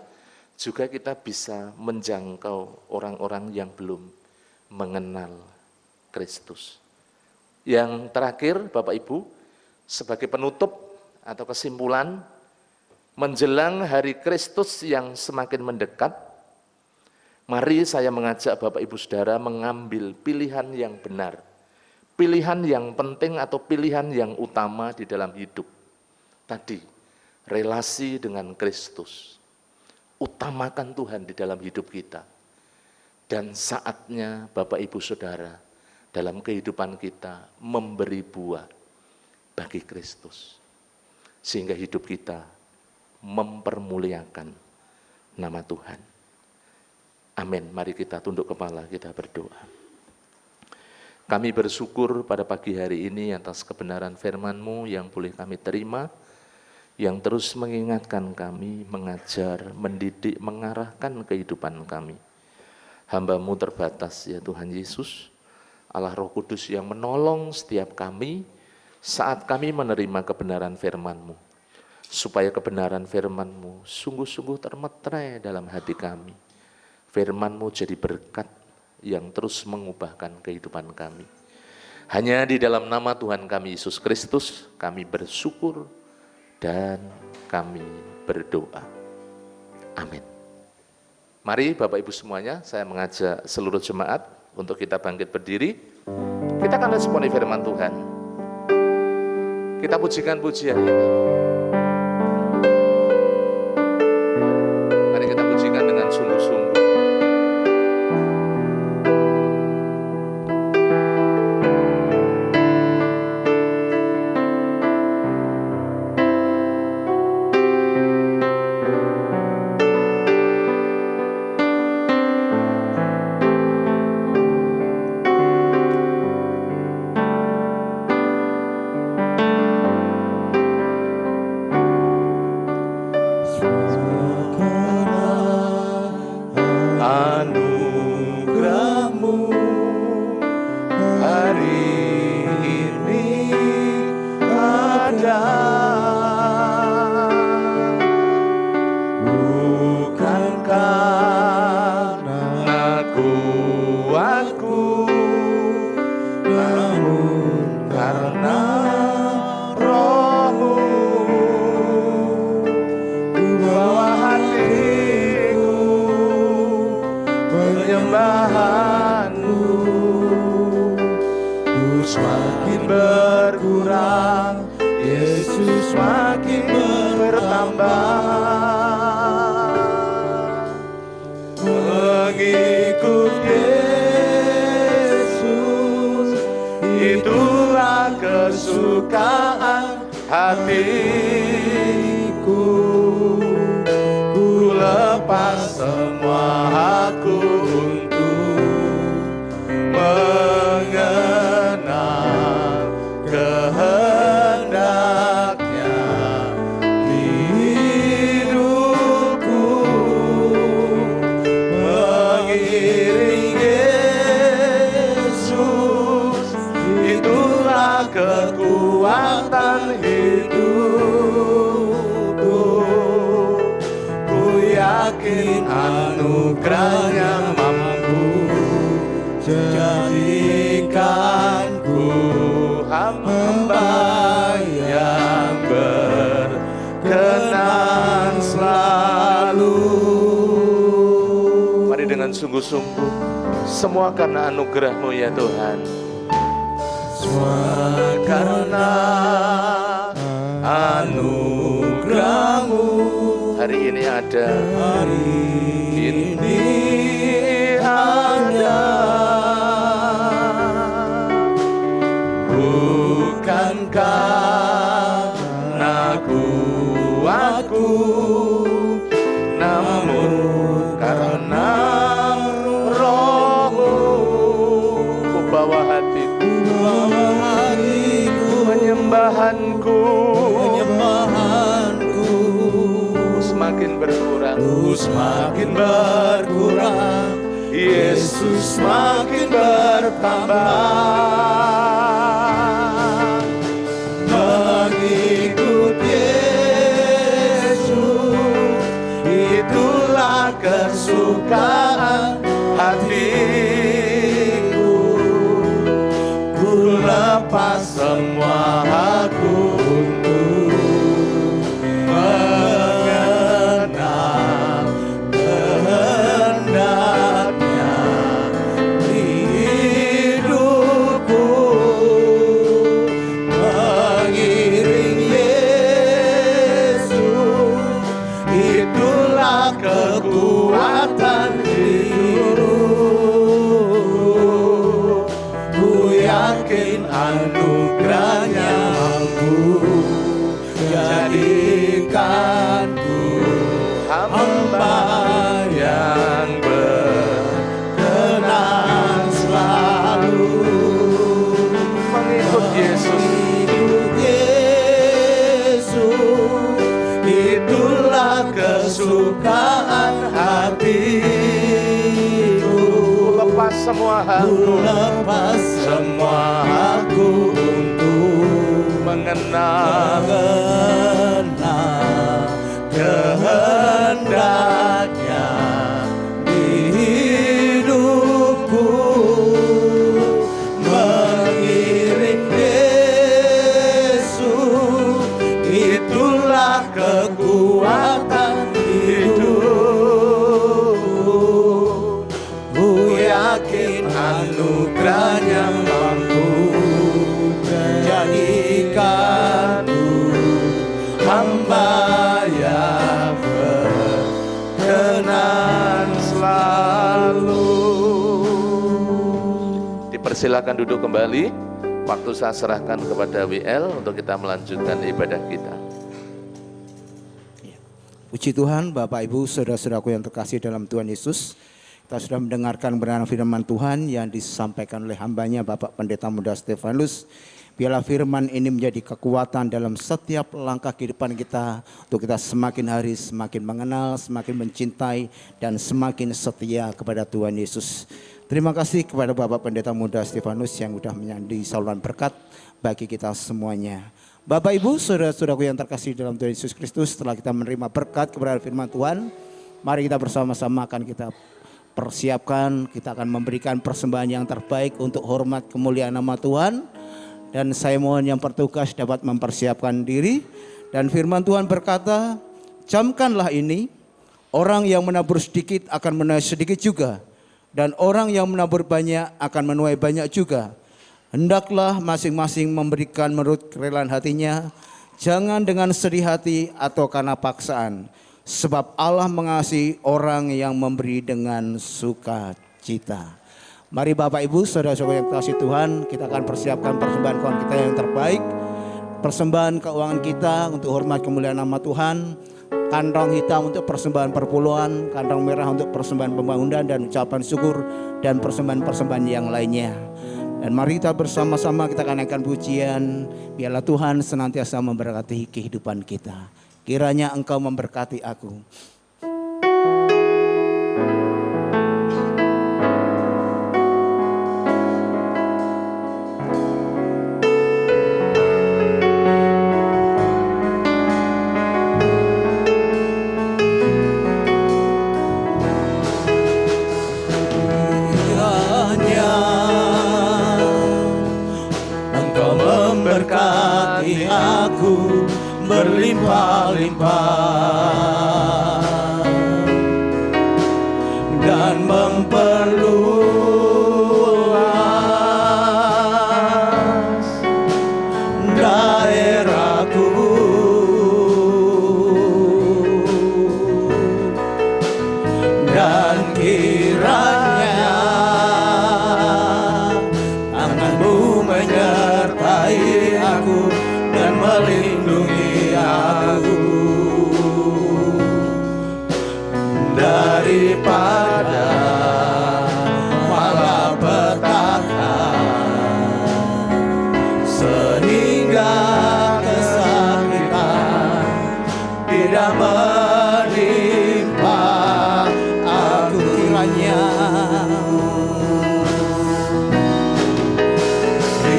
juga kita bisa menjangkau orang-orang yang belum mengenal Kristus. Yang terakhir Bapak Ibu, sebagai penutup atau kesimpulan, menjelang hari Kristus yang semakin mendekat, mari saya mengajak Bapak Ibu Saudara mengambil pilihan yang benar, pilihan yang penting atau pilihan yang utama di dalam hidup. Tadi, relasi dengan Kristus. Utamakan Tuhan di dalam hidup kita. Dan saatnya Bapak Ibu Saudara dalam kehidupan kita memberi buah bagi Kristus. Sehingga hidup kita mempermuliakan nama Tuhan. Amin. Mari kita tunduk kepala, kita berdoa. Kami bersyukur pada pagi hari ini atas kebenaran firman-Mu yang boleh kami terima, yang terus mengingatkan kami, mengajar, mendidik, mengarahkan kehidupan kami. Hamba-Mu terbatas ya Tuhan Yesus, Allah Roh Kudus yang menolong setiap kami saat kami menerima kebenaran firman-Mu, supaya kebenaran firman-Mu sungguh-sungguh termeterai dalam hati kami. Firman-Mu jadi berkat yang terus mengubahkan kehidupan kami. Hanya di dalam nama Tuhan kami Yesus Kristus kami bersyukur dan kami berdoa. Amin. Mari Bapak Ibu semuanya, saya mengajak seluruh jemaat untuk kita bangkit berdiri. Kita akan responi firman Tuhan. Kita pujikan pujian ini. Mari kita pujikan dengan sungguh-sungguh. Sungguh-sungguh, semua karena anugerah-Mu ya Tuhan. Semua karena anugerah-Mu. Hari ini ada, bukan karena kuatku, namun karena penyembahanku semakin berkurang, Yesus semakin bertambah. Mengikut Yesus itulah kesukaan hatiku. Ku lepas semua aku untuk mengenal kehendaknya di hidupku. Mengiring Yesus itulah kekuatan hidup. Ku yakin anugerahnya mampu jadikanku hamba yang berkenan selalu. Mengikut Yesus, bukaan hatiku. Lepas semua Ku hakku lepas semua aku untuk mengenal mengenal kehendaknya di hidupku, mengiring Yesus, itulah kekuatan hidupku. Ku yakin anugerahnya mampu jadikanku hamba yang berkenan selalu. Dipersilakan duduk kembali. Waktu saya serahkan kepada WL untuk kita melanjutkan ibadah kita. Puji Tuhan, Bapak Ibu, saudara-saudaraku yang terkasih dalam Tuhan Yesus. Kita sudah mendengarkan kebenaran firman Tuhan yang disampaikan oleh hambanya Bapak Pendeta Muda Stefanus. Biarlah firman ini menjadi kekuatan dalam setiap langkah kehidupan kita, untuk kita semakin hari semakin mengenal, semakin mencintai, dan semakin setia kepada Tuhan Yesus. Terima kasih kepada Bapak Pendeta Muda Stefanus yang sudah menjadi saluran berkat bagi kita semuanya. Bapak Ibu, saudara-saudaraku yang terkasih dalam Tuhan Yesus Kristus, setelah kita menerima berkat kebenaran firman Tuhan, mari kita bersama-sama akan kita persiapkan, kita akan memberikan persembahan yang terbaik untuk hormat kemuliaan nama Tuhan. Dan saya mohon yang bertugas dapat mempersiapkan diri. Dan firman Tuhan berkata, camkanlah ini, orang yang menabur sedikit akan menuai sedikit juga, dan orang yang menabur banyak akan menuai banyak juga. Hendaklah masing-masing memberikan menurut kerelaan hatinya, jangan dengan sedih hati atau karena paksaan. Sebab Allah mengasihi orang yang memberi dengan sukacita. Mari Bapak Ibu, saudara-saudara yang kasih Tuhan, kita akan persiapkan persembahan keuangan kita yang terbaik. Persembahan keuangan kita untuk hormat kemuliaan nama Tuhan. Kantong hitam untuk persembahan perpuluhan, kantong merah untuk persembahan pembangunan dan ucapan syukur, dan persembahan-persembahan yang lainnya. Dan mari kita bersama-sama kita akan naikkan pujian. Biarlah Tuhan senantiasa memberkati kehidupan kita. Kiranya Engkau memberkati aku. Berkati aku berlimpah-limpah dan memperluas daerahku, dan kiranya tangan-Mu menyertai aku dan melindungi aku daripada malapetaka, sehingga kesakitan tidak menimpa aku.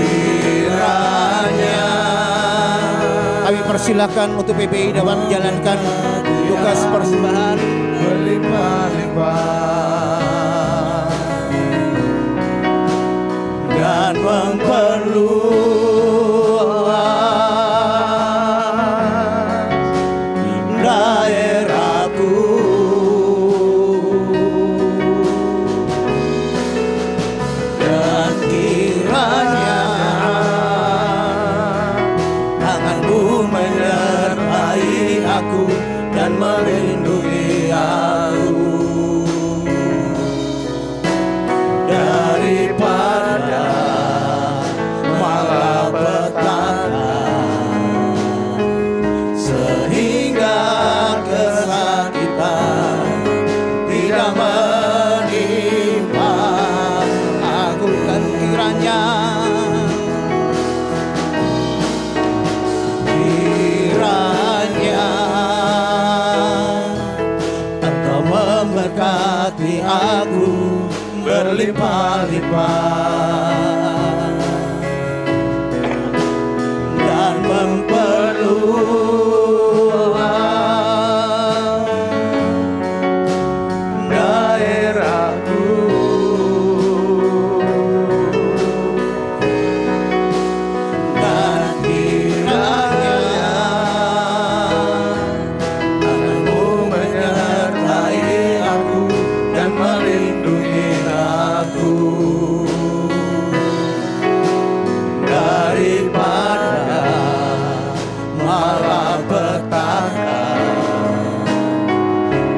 Kiranya kami persilakan untuk PPI dapat menjalankan tugas persembahan berlimpah-limpah dan memperluas daerahku, dan kiranya tangan-Mu menyertai aku dan melindungi aku daripada malapetaka, sehingga kesakitan tidak menimpa aku. Dan kiranya hati aku berlimpah-limpah dan memperluas daerahku. Dan kiranya tanganmu menyertai aku dan melindungi aku daripada malapetaka,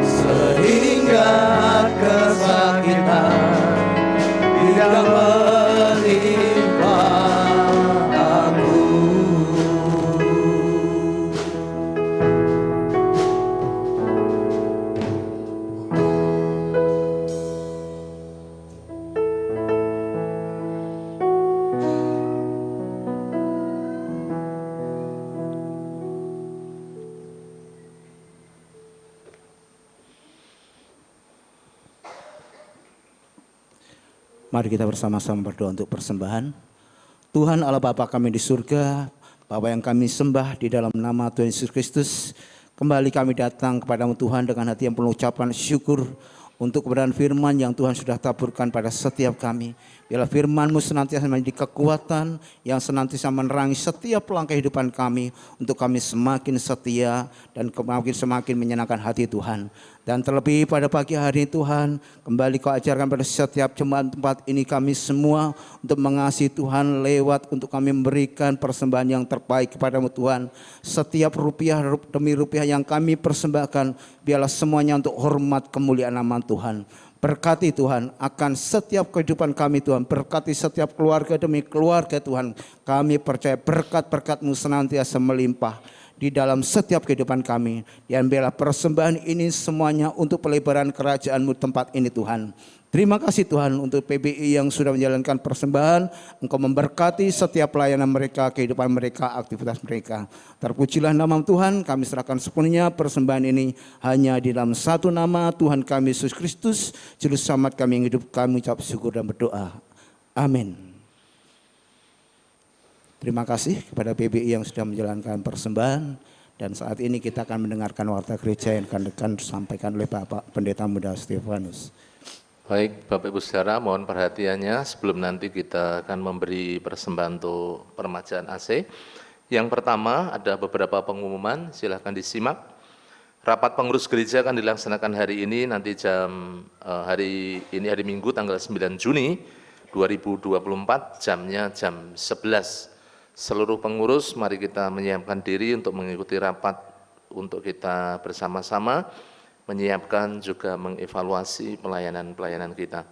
sehingga kesakitan tidak menimpa aku. Mari kita bersama-sama berdoa untuk persembahan. Tuhan Allah Bapa kami di surga, Bapa yang kami sembah di dalam nama Tuhan Yesus Kristus, kembali kami datang kepadamu Tuhan dengan hati yang penuh ucapan syukur untuk kebenaran firman yang Tuhan sudah taburkan pada setiap kami. Biarlah firman-Mu senantiasa menjadi kekuatan yang senantiasa menerangi setiap langkah kehidupan kami, untuk kami semakin setia dan semakin menyenangkan hati Tuhan. Dan terlebih pada pagi hari ini Tuhan, kembali Kau ajarkan pada setiap jemaat tempat ini kami semua untuk mengasihi Tuhan lewat untuk kami memberikan persembahan yang terbaik kepadamu Tuhan. Setiap rupiah demi rupiah yang kami persembahkan, biarlah semuanya untuk hormat kemuliaan nama Tuhan. Berkati Tuhan akan setiap kehidupan kami Tuhan. Berkati setiap keluarga demi keluarga Tuhan. Kami percaya berkat-berkat-Mu senantiasa melimpah di dalam setiap kehidupan kami. Dan biarlah persembahan ini semuanya untuk pelebaran kerajaan-Mu tempat ini Tuhan. Terima kasih Tuhan untuk PBI yang sudah menjalankan persembahan. Engkau memberkati setiap pelayanan mereka, kehidupan mereka, aktivitas mereka. Terpujilah nama Tuhan, kami serahkan sepenuhnya persembahan ini hanya di dalam satu nama Tuhan kami Yesus Kristus, Juru Selamat kami yang hidup, kami ucap syukur dan berdoa. Amin. Terima kasih kepada PBI yang sudah menjalankan persembahan. Dan saat ini kita akan mendengarkan warta gereja yang akan disampaikan oleh Bapak Pendeta Muda Stefanus. Baik, Bapak Ibu Saudara, mohon perhatiannya sebelum nanti kita akan memberi persembahan untuk permajaan AC. Yang pertama ada beberapa pengumuman, silakan disimak. Rapat pengurus gereja akan dilaksanakan hari ini, nanti hari Minggu tanggal 9 Juni 2024, jamnya jam 11. Seluruh pengurus mari kita menyiapkan diri untuk mengikuti rapat untuk kita bersama-sama menyiapkan juga mengevaluasi pelayanan-pelayanan kita.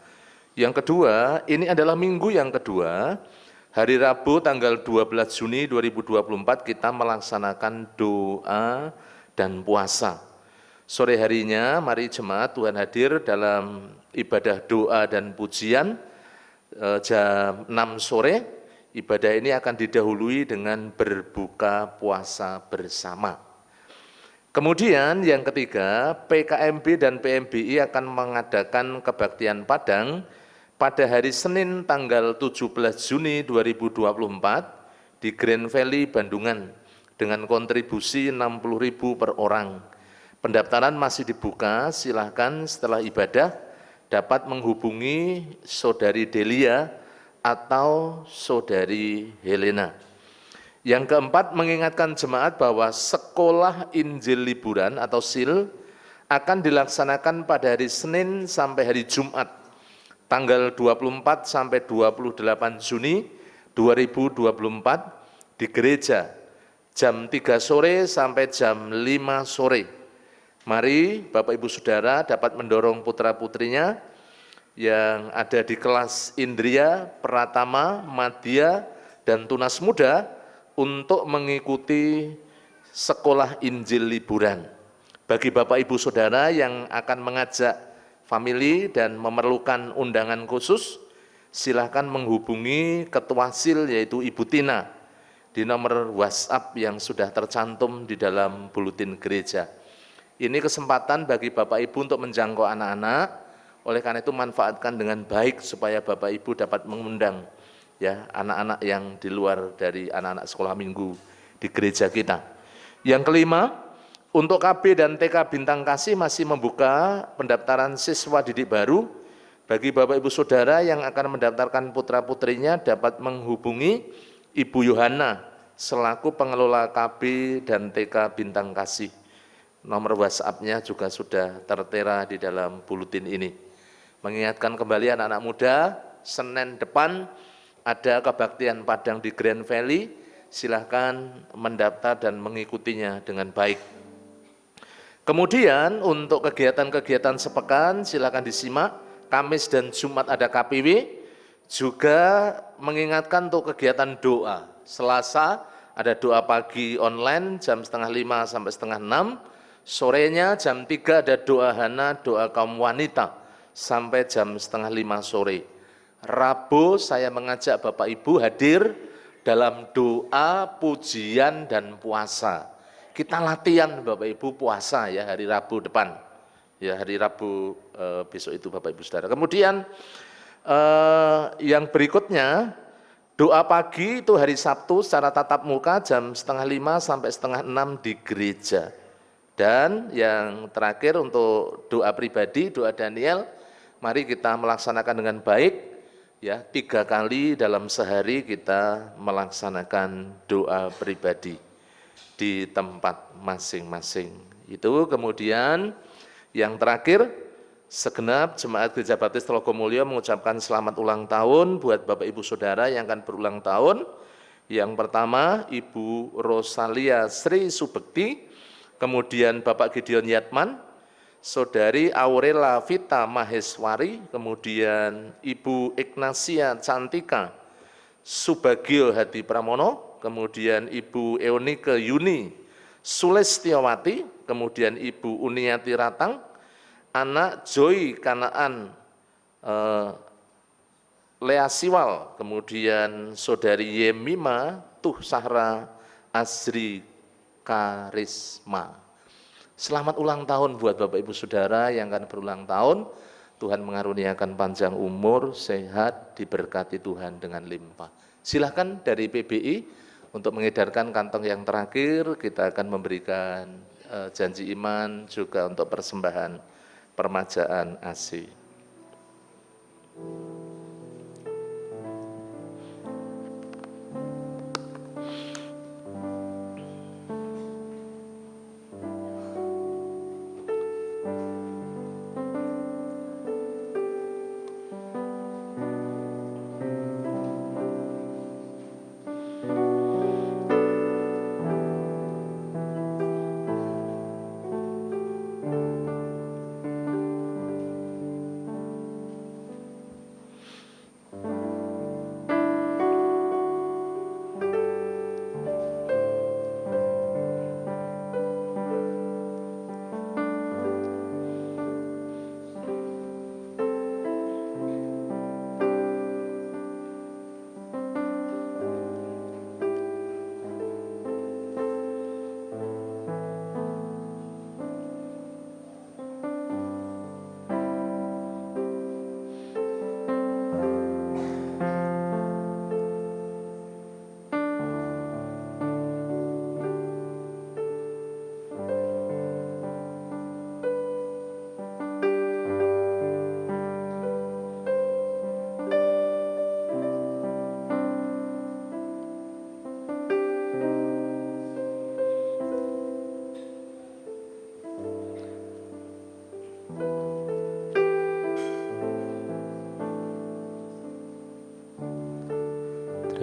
Yang kedua, ini adalah minggu yang kedua, hari Rabu tanggal 12 Juni 2024 kita melaksanakan doa dan puasa. Sore harinya mari jemaat Tuhan hadir dalam ibadah doa dan pujian jam 6 sore. Ibadah ini akan didahului dengan berbuka puasa bersama. Kemudian yang ketiga, PKMB dan PMBI akan mengadakan kebaktian Padang pada hari Senin tanggal 17 Juni 2024 di Grand Valley, Bandungan dengan kontribusi 60.000 per orang. Pendaftaran masih dibuka, silahkan setelah ibadah dapat menghubungi Saudari Delia atau Saudari Helena. Yang keempat, mengingatkan jemaat bahwa sekolah Injil liburan atau SIL akan dilaksanakan pada hari Senin sampai hari Jumat, tanggal 24 sampai 28 Juni 2024 di gereja, jam 3 sore sampai jam 5 sore. Mari Bapak Ibu Saudara dapat mendorong putra-putrinya yang ada di kelas Indria, Pratama, Madya, dan Tunas Muda untuk mengikuti sekolah Injil liburan. Bagi Bapak Ibu Saudara yang akan mengajak famili dan memerlukan undangan khusus, silakan menghubungi Ketua SIL yaitu Ibu Tina di nomor WhatsApp yang sudah tercantum di dalam buletin gereja. Ini kesempatan bagi Bapak Ibu untuk menjangkau anak-anak Oleh karena itu manfaatkan dengan baik supaya Bapak Ibu dapat mengundang ya anak-anak yang di luar dari anak-anak sekolah minggu di gereja kita. Yang kelima, untuk KB dan TK Bintang Kasih masih membuka pendaftaran siswa didik baru. Bagi Bapak Ibu Saudara yang akan mendaftarkan putra-putrinya dapat menghubungi Ibu Yohana selaku pengelola KB dan TK Bintang Kasih. Nomor WhatsApp-nya juga sudah tertera di dalam buletin ini. Mengingatkan kembali anak-anak muda, Senin depan ada kebaktian Padang di Grand Valley, silahkan mendaftar dan mengikutinya dengan baik. Kemudian untuk kegiatan-kegiatan sepekan silahkan disimak, Kamis dan Jumat ada KPW, juga mengingatkan untuk kegiatan doa. Selasa ada doa pagi online jam 4:30 sampai 5:30, sorenya jam 3 ada doa Hana, doa kaum wanita, sampai jam 4:30 sore. Rabu saya mengajak Bapak Ibu hadir dalam doa, pujian, dan puasa. Kita latihan Bapak Ibu puasa ya hari Rabu depan. Ya hari Rabu besok itu Bapak Ibu Saudara. Kemudian yang berikutnya doa pagi itu hari Sabtu secara tatap muka jam 4:30 sampai 5:30 di gereja. Dan yang terakhir untuk doa pribadi, doa Daniel, mari kita melaksanakan dengan baik, ya 3 kali dalam sehari kita melaksanakan doa pribadi di tempat masing-masing. Itu kemudian yang terakhir, segenap Jemaat Gereja Baptis Telogomulyo mengucapkan selamat ulang tahun buat Bapak Ibu Saudara yang akan berulang tahun. Yang pertama Ibu Rosalia Sri Subekti, kemudian Bapak Gideon Yatman, Saudari Aurela Vita Maheswari, kemudian Ibu Ignasia Cantika Subagio Hadi Pramono, kemudian Ibu Eunike Yuni Sulestiawati, kemudian Ibu Uniati Ratang, anak Joy Kanaan Lea Siwal, kemudian Saudari Yemima Tuh Sahra Azri Karisma. Selamat ulang tahun buat Bapak Ibu Saudara yang akan berulang tahun. Tuhan mengaruniakan panjang umur, sehat, diberkati Tuhan dengan limpah. Silahkan dari PBI untuk mengedarkan kantong yang terakhir, kita akan memberikan janji iman juga untuk persembahan permajaan AC.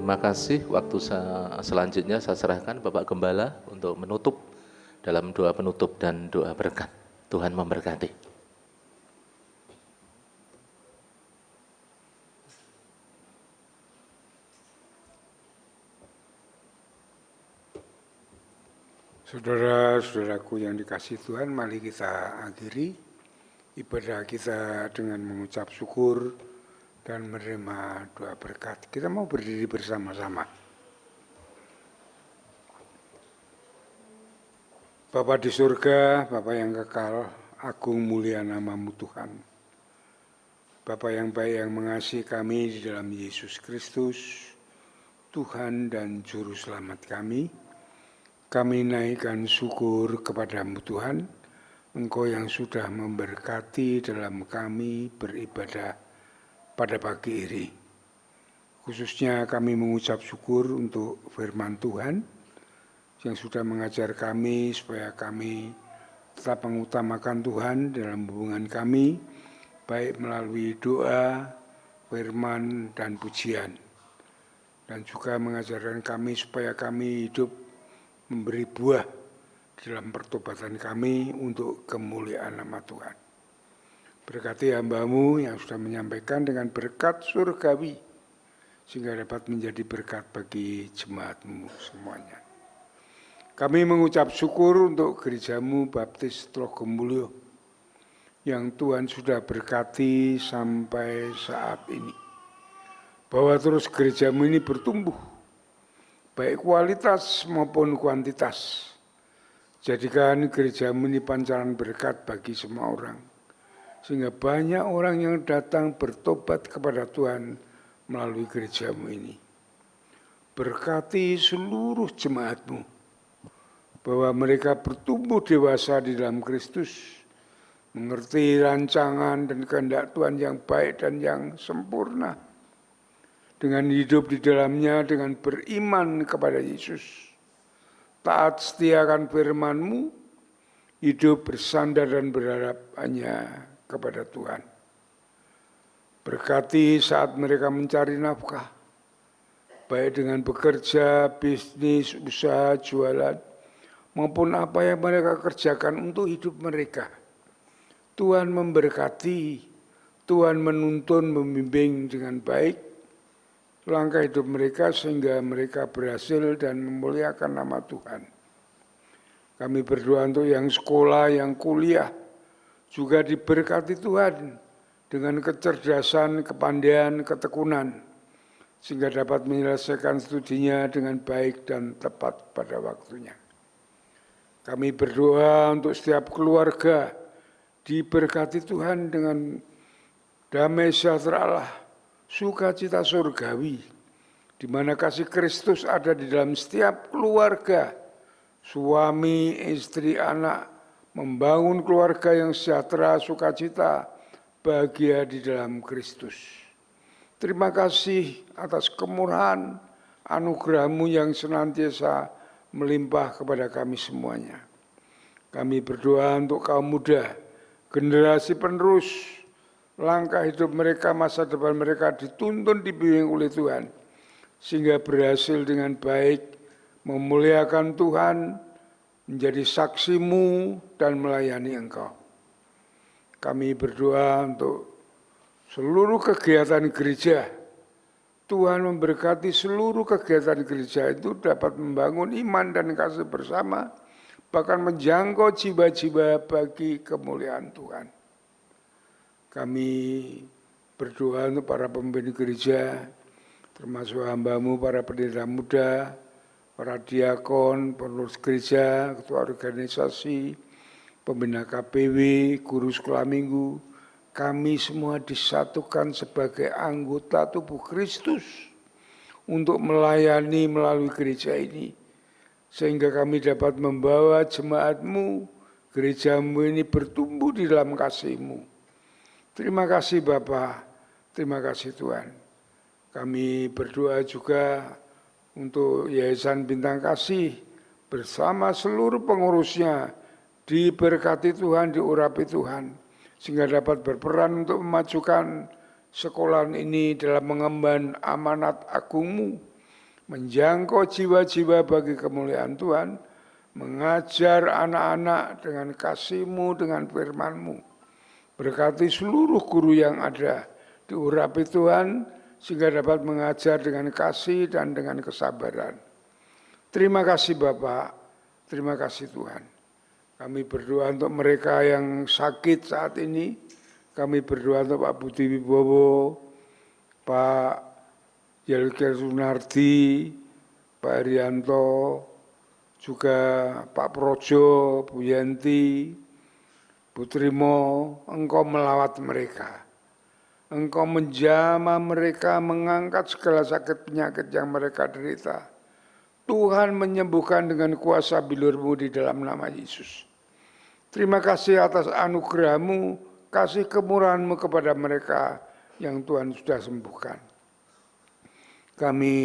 Terima kasih. Waktu selanjutnya saya serahkan Bapak Gembala untuk menutup dalam doa penutup dan doa berkat. Tuhan memberkati. Saudara-saudaraku yang dikasihi Tuhan, mari kita akhiri ibadah kita dengan mengucap syukur dan menerima doa berkat. Kita mau berdiri bersama-sama. Bapa di surga, Bapa yang kekal, agung mulia namamu Tuhan. Bapa yang baik yang mengasihi kami di dalam Yesus Kristus, Tuhan dan Juru Selamat kami naikkan syukur kepadamu Tuhan, Engkau yang sudah memberkati dalam kami beribadah pada pagi ini. Khususnya kami mengucap syukur untuk firman Tuhan yang sudah mengajar kami supaya kami tetap mengutamakan Tuhan dalam hubungan kami, baik melalui doa, firman, dan pujian. Dan juga mengajarkan kami supaya kami hidup memberi buah dalam pertobatan kami untuk kemuliaan nama Tuhan. Berkati hamba-Mu yang sudah menyampaikan dengan berkat surgawi, sehingga dapat menjadi berkat bagi jemaat-Mu semuanya. Kami mengucap syukur untuk gereja-Mu Baptis Trogomulyo, yang Tuhan sudah berkati sampai saat ini. Bahwa terus gereja-Mu ini bertumbuh, baik kualitas maupun kuantitas. Jadikan gereja-Mu ini pancaran berkat bagi semua orang. Sehingga banyak orang yang datang bertobat kepada Tuhan melalui gereja-Mu ini. Berkati seluruh jemaat-Mu, bahwa mereka bertumbuh dewasa di dalam Kristus, mengerti rancangan dan kehendak Tuhan yang baik dan yang sempurna, dengan hidup di dalamnya dengan beriman kepada Yesus, taat setia akan firman-Mu, hidup bersandar dan berharap hanya kepada Tuhan. Berkati saat mereka mencari nafkah, baik dengan bekerja, bisnis, usaha, jualan, maupun apa yang mereka kerjakan untuk hidup mereka. Tuhan memberkati, Tuhan menuntun, membimbing dengan baik langkah hidup mereka sehingga mereka berhasil dan memuliakan nama Tuhan. Kami berdoa untuk yang sekolah, yang kuliah, juga diberkati Tuhan dengan kecerdasan, kepandaian, ketekunan, sehingga dapat menyelesaikan studinya dengan baik dan tepat pada waktunya. Kami berdoa untuk setiap keluarga, diberkati Tuhan dengan damai sejahtera Allah, sukacita surgawi, di mana kasih Kristus ada di dalam setiap keluarga, suami, istri, anak, membangun keluarga yang sejahtera, sukacita, bahagia di dalam Kristus. Terima kasih atas kemurahan, anugerah-Mu yang senantiasa melimpah kepada kami semuanya. Kami berdoa untuk kaum muda, generasi penerus, langkah hidup mereka, masa depan mereka dituntun dibimbing oleh Tuhan, sehingga berhasil dengan baik, memuliakan Tuhan, menjadi saksi-Mu dan melayani Engkau. Kami berdoa untuk seluruh kegiatan gereja. Tuhan memberkati seluruh kegiatan gereja itu dapat membangun iman dan kasih bersama, bahkan menjangkau jiwa-jiwa bagi kemuliaan Tuhan. Kami berdoa untuk para pemimpin gereja, termasuk hamba-Mu, para pendeta muda, para diakon, pengurus gereja, ketua organisasi, pembina KPW, guru sekolah minggu. Kami semua disatukan sebagai anggota tubuh Kristus untuk melayani melalui gereja ini, sehingga kami dapat membawa jemaat-Mu, gereja-Mu ini bertumbuh di dalam kasih-Mu. Terima kasih Bapa, terima kasih Tuhan. Kami berdoa juga untuk Yayasan Bintang Kasih bersama seluruh pengurusnya, diberkati Tuhan, diurapi Tuhan, sehingga dapat berperan untuk memajukan sekolah ini dalam mengemban amanat agung-Mu, menjangkau jiwa-jiwa bagi kemuliaan Tuhan, mengajar anak-anak dengan kasih-Mu, dengan firman-Mu. Berkati seluruh guru yang ada, diurapi Tuhan, sehingga dapat mengajar dengan kasih dan dengan kesabaran. Terima kasih Bapak, terima kasih Tuhan. Kami berdoa untuk mereka yang sakit saat ini. Kami berdoa untuk Pak Budi Wibowo, Pak Yelker Sunardi, Pak Arianto, juga Pak Projo, Bu Yanti, Bu Trimo, Engkau melawat mereka. Engkau menjamah mereka, mengangkat segala sakit penyakit yang mereka derita. Tuhan menyembuhkan dengan kuasa bilur-Mu di dalam nama Yesus. Terima kasih atas anugerah-Mu, kasih kemurahan-Mu kepada mereka yang Tuhan sudah sembuhkan. Kami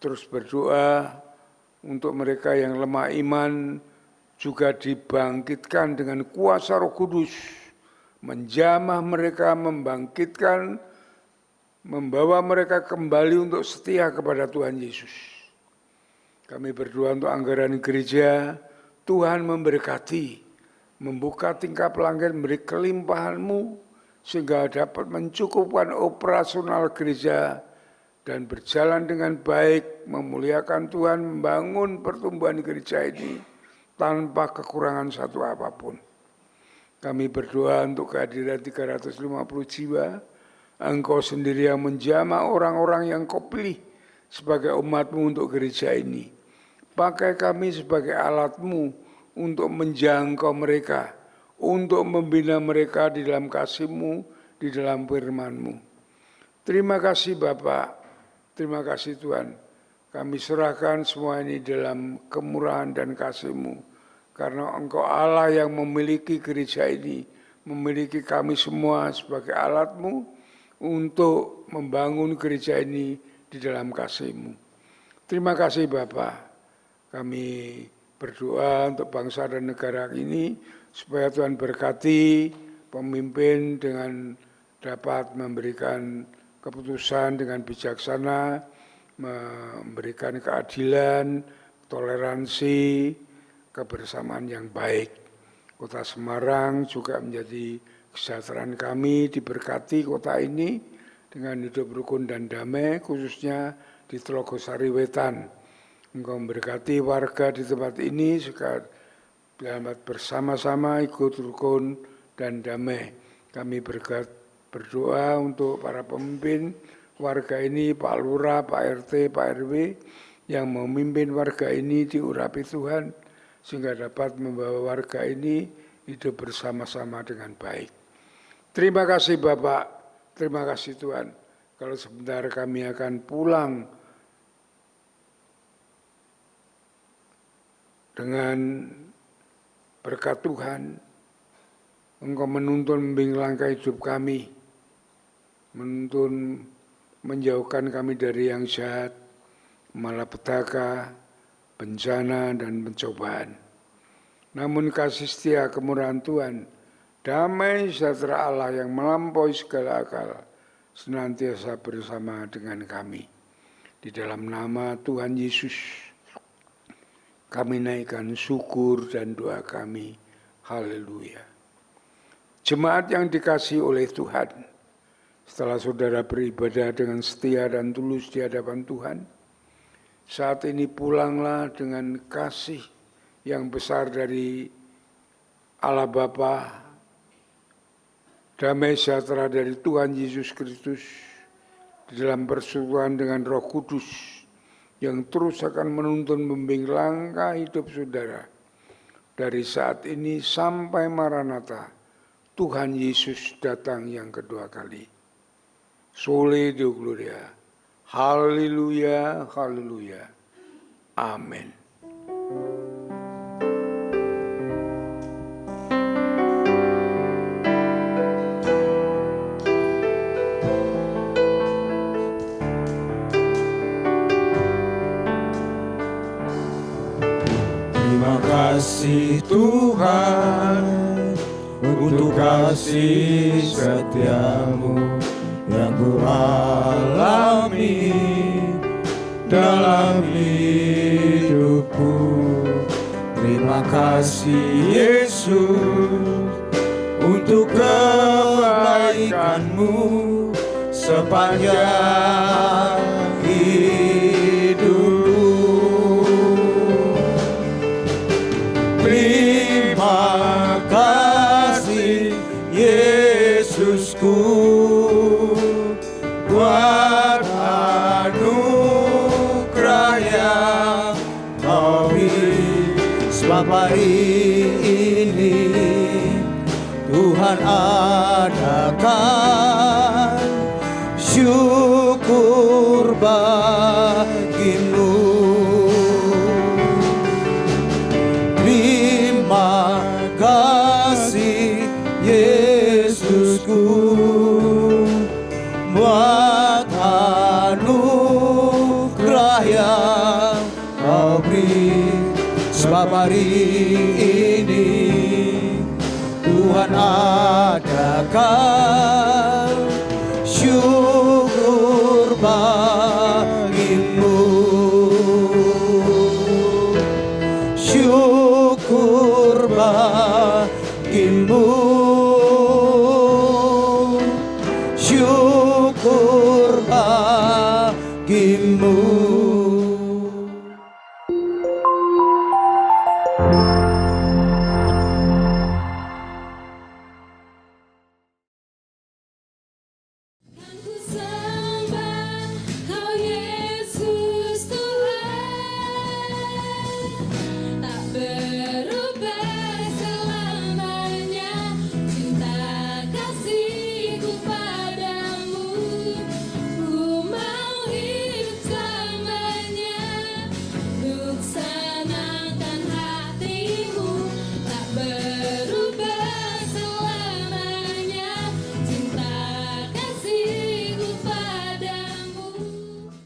terus berdoa untuk mereka yang lemah iman juga dibangkitkan dengan kuasa Roh Kudus, menjamah mereka, membangkitkan, membawa mereka kembali untuk setia kepada Tuhan Yesus. Kami berdoa untuk anggaran gereja, Tuhan memberkati, membuka tingkap langit, memberi kelimpahan-Mu, sehingga dapat mencukupkan operasional gereja dan berjalan dengan baik, memuliakan Tuhan, membangun pertumbuhan gereja ini tanpa kekurangan satu apapun. Kami berdoa untuk kehadiran 350 jiwa, Engkau sendiri yang menjamah orang-orang yang Kau pilih sebagai umat-Mu untuk gereja ini. Pakai kami sebagai alat-Mu untuk menjangkau mereka, untuk membina mereka di dalam kasih-Mu, di dalam firman-Mu. Terima kasih Bapak, terima kasih Tuhan. Kami serahkan semua ini dalam kemurahan dan kasih-Mu. Karena Engkau Allah yang memiliki gereja ini, memiliki kami semua sebagai alat-Mu untuk membangun gereja ini di dalam kasih-Mu. Terima kasih Bapa. Kami berdoa untuk bangsa dan negara ini supaya Tuhan berkati pemimpin dengan dapat memberikan keputusan dengan bijaksana, memberikan keadilan, toleransi, kebersamaan yang baik. Kota Semarang juga menjadi kesejahteraan kami, diberkati kota ini dengan hidup rukun dan damai, khususnya di Telogosari Wetan. Engkau memberkati warga di tempat ini, segera dapat bersama-sama ikut rukun dan damai. Kami berdoa untuk para pemimpin warga ini, Pak Lurah, Pak RT, Pak RW, yang memimpin warga ini diurapi Tuhan, sehingga dapat membawa warga ini hidup bersama-sama dengan baik. Terima kasih Bapak, terima kasih Tuhan. Kalau sebentar kami akan pulang dengan berkat Tuhan, Engkau menuntun membimbing langkah hidup kami, menuntun menjauhkan kami dari yang jahat, malapetaka, bencana dan pencobaan. Namun kasih setia kemurahan Tuhan, damai sejahtera Allah yang melampaui segala akal, senantiasa bersama dengan kami. Di dalam nama Tuhan Yesus, kami naikkan syukur dan doa kami. Haleluya. Jemaat yang dikasihi oleh Tuhan, setelah saudara beribadah dengan setia dan tulus di hadapan Tuhan, saat ini pulanglah dengan kasih yang besar dari Allah Bapa, damai sejahtera dari Tuhan Yesus Kristus, di dalam persekutuan dengan Roh Kudus, yang terus akan menuntun membimbing langkah hidup saudara. Dari saat ini sampai Maranatha, Tuhan Yesus datang yang kedua kali. Soli Deo Gloria. Haleluya, haleluya. Amin. Terima kasih Tuhan untuk kasih setiamu yang ku alami dalam hidupku. Terima kasih Yesus untuk kebaikan-Mu sepanjang hidupku. Terima kasih Yesusku buat anugerah yang Kau beri. Sebab hari ini Tuhan adakan bagimu. Terima kasih Yesusku buat anugerah yang Kau beri. Sebab hari ini Tuhan adakan